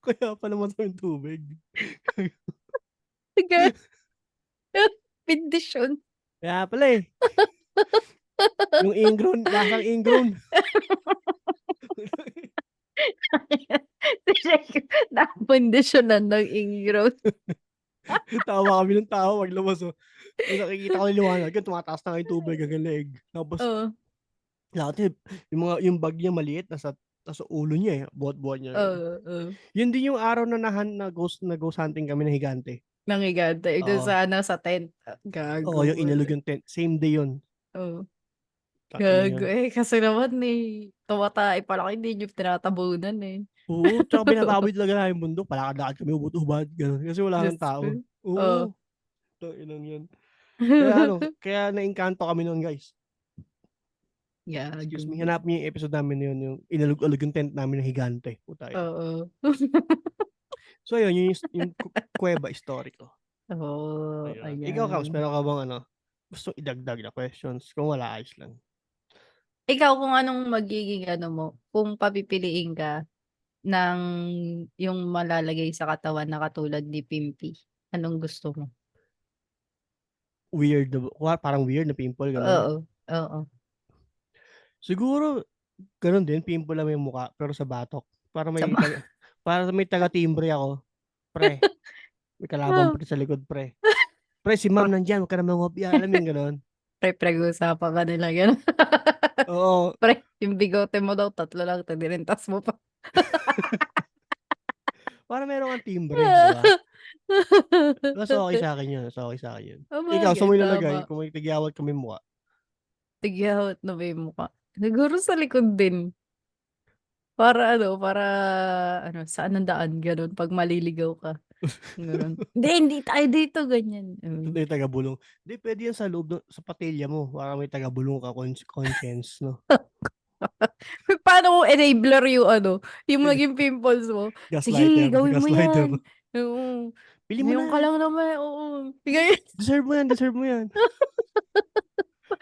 Speaker 1: "Kaya pala masarap yung tubig."
Speaker 2: Ga bendisyon.
Speaker 1: Kaya pala, eh, yung ingrown, lasang ingrown.
Speaker 2: Si Shek napundisyonan ng ingrown.
Speaker 1: Tawa kami ng tawa paglabas, may nakikita ko yung liwanag, tumataas na nga yung tubig hanggang leeg. Tapos
Speaker 2: Oo,
Speaker 1: dati yung bag niya maliit, nasa ulo niya, eh, buhat-buhat niya.
Speaker 2: oo, oo.
Speaker 1: Yun din yung araw na ghost hunting kami ng higante.
Speaker 2: Ng higante, dun
Speaker 1: Oo,
Speaker 2: sa ano, sa tent.
Speaker 1: oo,
Speaker 2: Gago
Speaker 1: yung inalog
Speaker 2: pala.
Speaker 1: yung tent, same day yun.
Speaker 2: Oo,
Speaker 1: Tangina
Speaker 2: gago,
Speaker 1: yun.
Speaker 2: eh, kasi naman, eh, tumatay pa lang hindi niyo tinatabunan, eh.
Speaker 1: Oo, tsaka binababoy talaga namin yung bundok, palakad-lakad kami, ubod-ubad, gano'n, kasi wala
Speaker 2: Diyos
Speaker 1: ng
Speaker 2: ko,
Speaker 1: tao.
Speaker 2: oo.
Speaker 1: Oo, tanginang yun. Kaya naengkanto kami nun guys. Excuse me,
Speaker 2: Gago,
Speaker 1: hanapin niyo yung episode namin na yun, yung inalog-alog yung tent namin ng higante, puta yun.
Speaker 2: oo.
Speaker 1: So yun, yung kuweba story ko.
Speaker 2: Oh,
Speaker 1: Ayun. Ikaw Kams,
Speaker 2: ayan.
Speaker 1: meron ka bang ano? gusto idagdag na questions? Kung wala, ayos lang.
Speaker 2: Ikaw kung anong magiging ano mo, kung papipiliin ka ng yung malalagay sa katawan na katulad ni Pimpy, anong gusto mo?
Speaker 1: Weird parang weird na pimple, gano'n?
Speaker 2: Oo, oo.
Speaker 1: Siguro gano'n din, pimple lang yung mukha pero sa batok.
Speaker 2: Sa ba
Speaker 1: Para may taga-timbre ako, "Pre, may kalaban pre sa likod pre. Pre si ma'am nandiyan, wag ka na mangopya." Alam mo yung gano'n?
Speaker 2: Pre, pinag-uusapan ka nila gano'n.
Speaker 1: Oo,
Speaker 2: Pre, yung bigote mo daw 3 lang, tinirintas mo pa.
Speaker 1: para meron kang timbre, 'di ba? Mas okey sa'kin yun, mas okey sa'kin yun. Ikaw, saan
Speaker 2: Sabagay,
Speaker 1: mo ilalagay
Speaker 2: tama.
Speaker 1: kung may tigyawat ka may mukha?
Speaker 2: Tigyawat na may mukha. Siguro sa likod din. Para saan ang daan gano'n 'pag maliligaw ka, gano'n. Hindi tayo dito ganyan,
Speaker 1: May taga-bulong. Hindi, puwede yan sa loob sa patilya mo para may taga-bulong ka conscience 'no?
Speaker 2: Paano kung enabler yung yung naging pimples mo? "Sige, gawin mo
Speaker 1: Gaslighter.
Speaker 2: 'yan." Oo,
Speaker 1: "Bili mo
Speaker 2: "Ngayon ka
Speaker 1: na,
Speaker 2: lang naman." Oo, ganyan.
Speaker 1: deserve mo yan."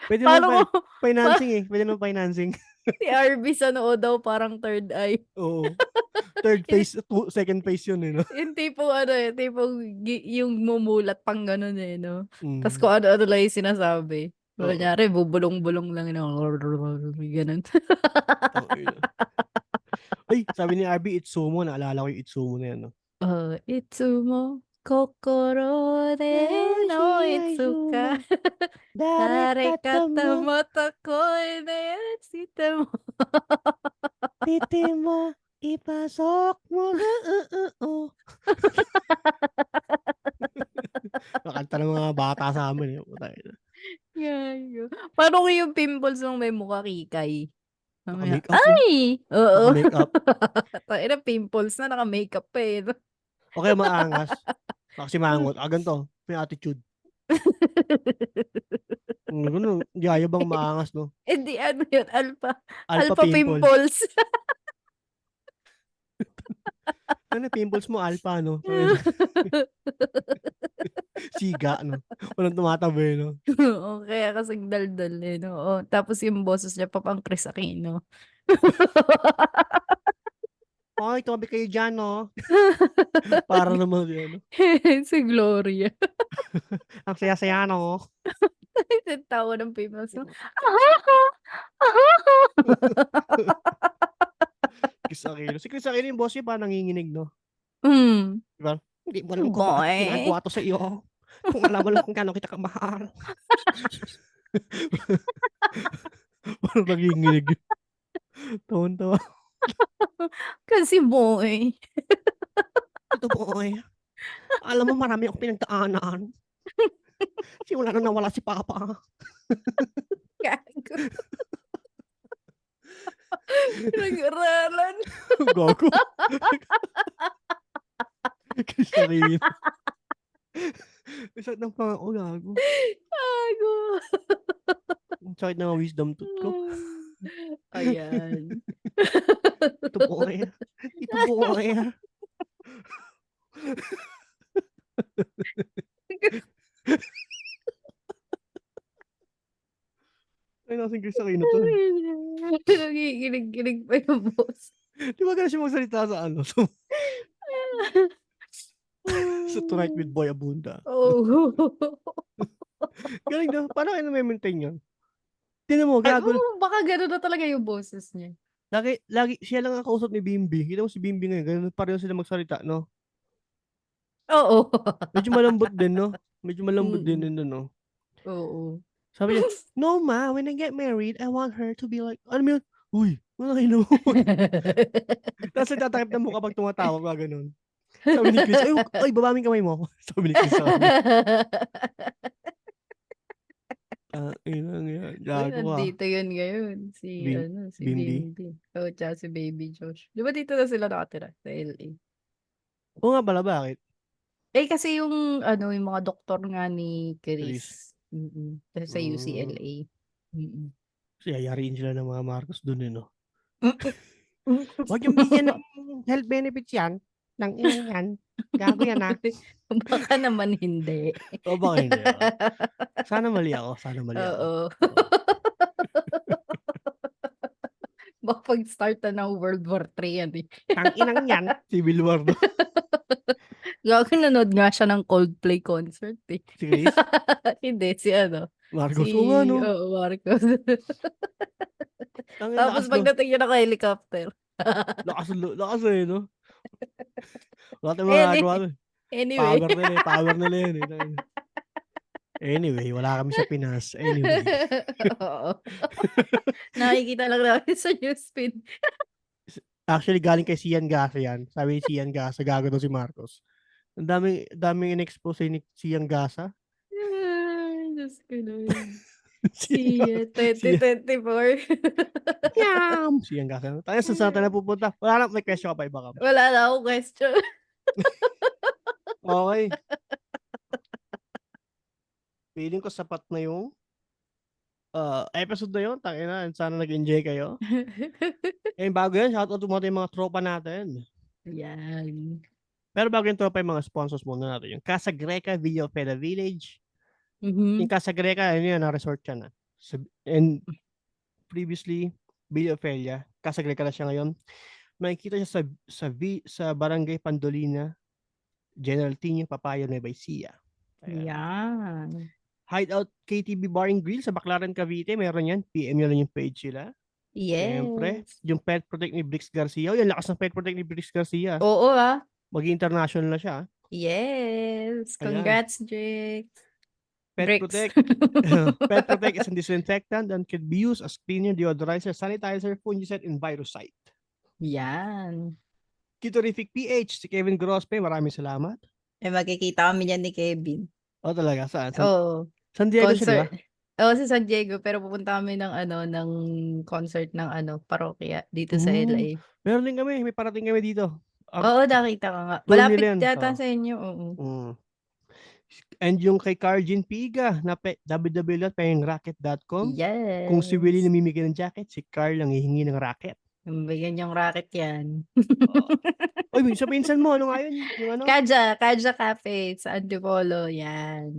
Speaker 1: Puwede naman
Speaker 2: Paano kung
Speaker 1: financing, eh, puwede naman financing.
Speaker 2: si RB sa noo daw parang third eye.
Speaker 1: Oo, third phase, second phase yun, eh, 'no?
Speaker 2: Yung tipong tipong yung mumulat pang gano'n, eh, 'no? Tas
Speaker 1: Mm,
Speaker 2: kung ano-ano lang yung sinasabi.
Speaker 1: oo,
Speaker 2: Kunyari bubulong-bulong lang na gano'n.
Speaker 1: tangina. Ay, sabi ni RB, Itsumo, naalala ko yung Itsumo na yan 'no?
Speaker 2: Oh, "Itsumo kokoro de no itsuka,誰かとまた恋でしても."
Speaker 1: Titi mo, ipasok mo, kakanta ng mga bata sa'min, eh, putangina.
Speaker 2: Gago. Paano kung yung pimples mong may mukha kikay? Mamaya,
Speaker 1: Naka-makeup 'no?
Speaker 2: "Ay!" Oo.
Speaker 1: Naka-makeup
Speaker 2: Tangina pimples na naka-makeup pa, eh, 'no?
Speaker 1: o kaya maangas, nakasimangot, ganito, may attitude. Gano'n, yayabang, maangas 'no?
Speaker 2: Eh, di ano yun
Speaker 1: Alpha
Speaker 2: alpha
Speaker 1: pimple.
Speaker 2: pimples.
Speaker 1: Ano pimples mo alpha 'no? Siga 'no? Walang tumatabi 'no?
Speaker 2: Oo, kaya kasing daldal, eh, 'no? Oo, tapos yung boses niya pa pang Chris Aquino.
Speaker 1: "Hoy, tabi kayo diyan 'no?" Para naman si ano,
Speaker 2: Si Gloria.
Speaker 1: "Ang saya-saya 'no?"
Speaker 2: Yung tawa ng pimples mo.
Speaker 1: Chris Aquino. Si Chris Aquino yung boss niya parang nanginginig 'no?
Speaker 2: Hmm,
Speaker 1: 'Di ba? "Hindi mo alam kung bakit ko
Speaker 2: boy.
Speaker 1: ginagawa 'to sa iyo. Kung alam mo lang kung gaano kita kamahal." Parang nanginginig yun. Tawang-tawa.
Speaker 2: Kasi boy.
Speaker 1: "Ito boy, alam mo marami akong pinagdaanan, simula nung nawala si papa."
Speaker 2: Gago. Pinag-aralan.
Speaker 1: Gago. Chris Aquino. Ang sakit ng panga ko, gago.
Speaker 2: Gago.
Speaker 1: Ang sakit ng wisdom tooth ko.
Speaker 2: Ayan.
Speaker 1: "Ito boy, ito boy." Ay, nasaan Chris Aquino 'to, eh.
Speaker 2: Nanginginig-nginig pa yung boss.
Speaker 1: 'Di ba gano'n siya magsalita sa ano, sa Tonight with Boy Abunda.
Speaker 2: Oo.
Speaker 1: Galing 'no? Paano kaya name-maintain yun? Tignan mo,
Speaker 2: Ay,
Speaker 1: gago,
Speaker 2: baka gano'n na talaga yung boses niya.
Speaker 1: lagi siya lang ang kausap ni Bimby. Kita mo si Bimby ngayon, gano'n pareho sila magsalita 'no?
Speaker 2: Oo.
Speaker 1: Medyo malambot din 'no? Medyo malambot din
Speaker 2: Mm,
Speaker 1: yun 'no?
Speaker 2: oo.
Speaker 1: Sabi niya, "No ma, when I get married, I want her to be like," alam mo yun? Uy, ano mo. Tapos nagtatakip ng mukha 'pag tumatawa, gumaganon. Sabi ni Chris, "Ay, baba mo yung kamay mo." Sabi ni Chris sa kanya. Tanginang yan,
Speaker 2: Uy,
Speaker 1: gago ka.
Speaker 2: nandito yun ngayon, si
Speaker 1: Bimby?
Speaker 2: Bimby. Oo, tsaka si Baby Josh. 'Di ba dito na sila nakatira sa LA?
Speaker 1: Oo nga pala, bakit?
Speaker 2: Eh, kasi yung mga doktor nga ni
Speaker 1: Chris?
Speaker 2: Chris, kasi sa
Speaker 1: Hmm,
Speaker 2: UCLA. Mm.
Speaker 1: kasi yayariin sila ng mga Marcos dun, eh, 'no?
Speaker 2: Mm.
Speaker 1: "Wag niyong bigyan ng health benefits yan, tang-ina niyan." Gago yan, ah.
Speaker 2: Baka naman hindi.
Speaker 1: O baka hindi, Sana mali ako, sana mali ako.
Speaker 2: Oo.
Speaker 1: Oo.
Speaker 2: Baka pag-start na ng World War III yan eh.
Speaker 1: Tang-inang yan, Civil War 'no?
Speaker 2: Gago nanood nga siya ng Coldplay concert eh.
Speaker 1: Si Chris?
Speaker 2: Hindi, si ano,
Speaker 1: Marcos, oo nga 'no?
Speaker 2: oo, Marcos.
Speaker 1: Tangina
Speaker 2: Tapos
Speaker 1: lakas no?
Speaker 2: pagdating niya naka-helicopter.
Speaker 1: Lakas eh 'no? Wala tayong magagawa
Speaker 2: Any
Speaker 1: dun.
Speaker 2: anyway.
Speaker 1: Power nila yun eh, tangina. Anyway, wala kami sa Pinas, anyway.
Speaker 2: Oo. Nakikita lang namin sa newsfeed.
Speaker 1: Actually galing kay Sian Gasa yan, sabi ni Sian Gasa gago daw si Marcos. Ang daming in-expose ni Sian Gasa.
Speaker 2: Ay, Diyos ko Lord.
Speaker 1: Sian
Speaker 2: See
Speaker 1: Gasa.
Speaker 2: 2024.
Speaker 1: Sian Gasa. Tayo saan tayo napupunta? Wala na, may question ka pa, iba ka ba?
Speaker 2: Wala na akong question.
Speaker 1: Okay. Feeling ko sapat na yung episode na yun. Tangina, sana nag-enjoy kayo. Bago yan, shoutout mo natin yung mga tropa natin.
Speaker 2: Yan.
Speaker 1: Pero bago yung tropa, yung mga sponsors muna natin. Yung Casa Greca Villafeda Village. Yung Casa Greca, ano yun, resort yan. And previously, Villafeda. Casa Greca na siya ngayon. Makikita siya sa Barangay Pandolina, General Tino, Papaya, Nueva Ecija.
Speaker 2: Yan.
Speaker 1: Hideout KTB Bar and Grill sa Baclaran, Cavite. Meron yan. PM nyo lang yung page sila. Siyempre,
Speaker 2: Yes.
Speaker 1: yung Pet Protect ni Brix Garcia. Yan, lakas ng Pet Protect ni Brix Garcia.
Speaker 2: Oo ah.
Speaker 1: Mag-international na siya.
Speaker 2: Yes.
Speaker 1: Ayan.
Speaker 2: Congrats, Drix.
Speaker 1: Pet Protect. Pet Protect is a disinfectant and can be used as cleaner, deodorizer, sanitizer, fungicide, and virusite.
Speaker 2: Yan.
Speaker 1: Kitorific PH, si Kevin Grospe, maraming salamat.
Speaker 2: Makikita kami niyan ni Kevin.
Speaker 1: Talaga? Saan?
Speaker 2: Oo.
Speaker 1: San Diego
Speaker 2: concert.
Speaker 1: siya, di ba?
Speaker 2: Oo, sa San Diego, pero pupunta kami ng concert ng parokya dito sa LA.
Speaker 1: Meron din kami, may parating kami dito.
Speaker 2: Oo, nakita ka nga. Malapit yata sa inyo, oo.
Speaker 1: And yung kay Carjin Piga na www.pengracket.com.
Speaker 2: Yes.
Speaker 1: Kung si Willie namimigay ng jacket, si Carl ang hihingi ng racket.
Speaker 2: Bigyan yung racket yan.
Speaker 1: Oy, sa pinsan mo, ano nga yun? Yung ano?
Speaker 2: Kaja Cafe sa Antipolo, yan.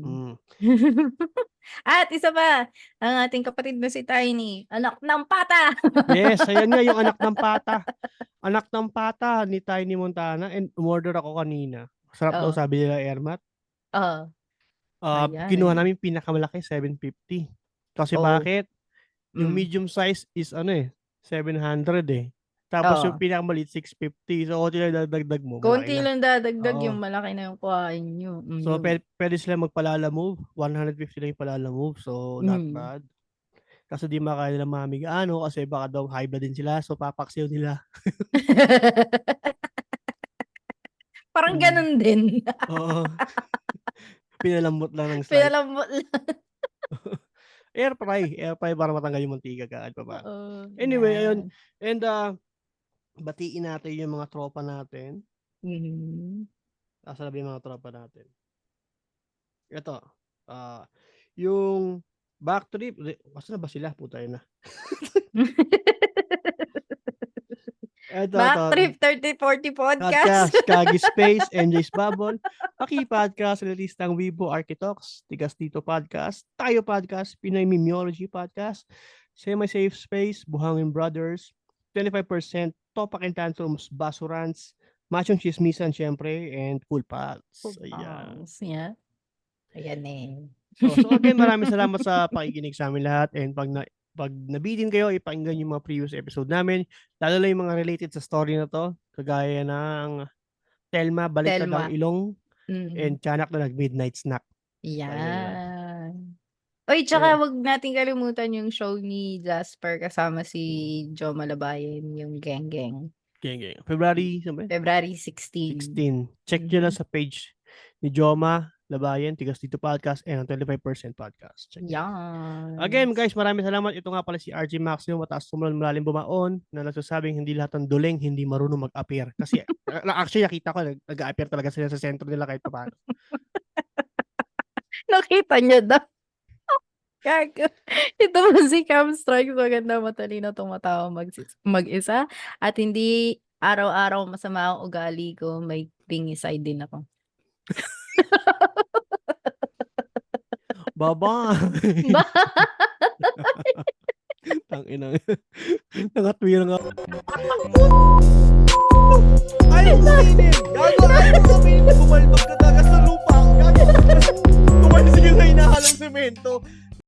Speaker 2: At isa pa, ang ating kapatid na si Tiny, anak ng pata.
Speaker 1: Yes, ayan nga yung anak ng pata. Anak ng pata ni Tiny Montana, and umorder ako kanina. Sarap daw, sabi nila Ermat. Kinuha namin pinakamalaki, 750. Kasi bakit? Yung medium size is 700 eh. Tapos yung pinakamaliit 650. So konti lang dadagdag mo.
Speaker 2: Konti lang dadagdag, yung malaki na yung kuhain nyo.
Speaker 1: So pwede sila magpalala move. 150 lang yung palala move. So not bad. Kasi di makakaya nila mami kasi baka daw high blood din sila. So papaksiw nila.
Speaker 2: Parang ganun din.
Speaker 1: Oo. Pinalambot lang ng slight.
Speaker 2: Pinalambot lang.
Speaker 1: Air fry para matanggal yung mantika kaagad pa ba. Anyway, ayun. And batiin natin yung mga tropa natin. Sabi yung mga tropa natin. Ito. Yung Backtrip. Basta na ba sila? Puta yun na.
Speaker 2: Backtrip 3040 Podcast.
Speaker 1: Kagi Space, NJ's Bubble, Aki Podcast, Relistang Weibo, Architox, Tigas Tito Podcast, Tayo Podcast, Pinoy Mimiology Podcast, Semi-Safe Space, Buhangin Brothers, 25%, Topak and Tantrums, Basurans, Machong Chismisan, syempre, and Cool Pals. Ayan.
Speaker 2: Yeah. Ayan eh.
Speaker 1: So again, maraming salamat sa pakikinig sa amin lahat, and pag nabitin kayo, ipakinggan yung mga previous episode namin, lalo na yung mga related sa story na to, kagaya ng Telma, Baliktad ang Ilong, and Tiyanak na nag-midnight snack.
Speaker 2: Yan. Oy, tsaka wag natin kalimutan yung show ni Jasper kasama si Jo Malabayan, yung Geng Geng.
Speaker 1: February 16. Check nyo lang sa page ni Joma Labayan, Tigas Dito Podcast, and 25% Podcast. Check.
Speaker 2: Yan.
Speaker 1: Again, guys, maraming salamat. Ito nga pala si RJ Maximo, mataas tumulan malalim bumaon, na nagsasabing hindi lahat ng duling hindi marunong mag-appear. Kasi actually nakita ko nag-appear talaga sila sa sentro nila kahit paano.
Speaker 2: Nakita niyo daw. Gago. Ito mo si Cam Strikes, maganda, matalino, tumatawa mag-isa, at hindi Araw-araw masama ang ugali ko, may clingy side din ako.
Speaker 1: Bye-bye.
Speaker 2: Bye!
Speaker 1: Tangina. Nangatwira nga. Ayaw mo kainin! Gago! Ayaw mo kainin! Bumalbag ka talaga sa lupa! Gago! Tumalis ka sa hinahalang semento!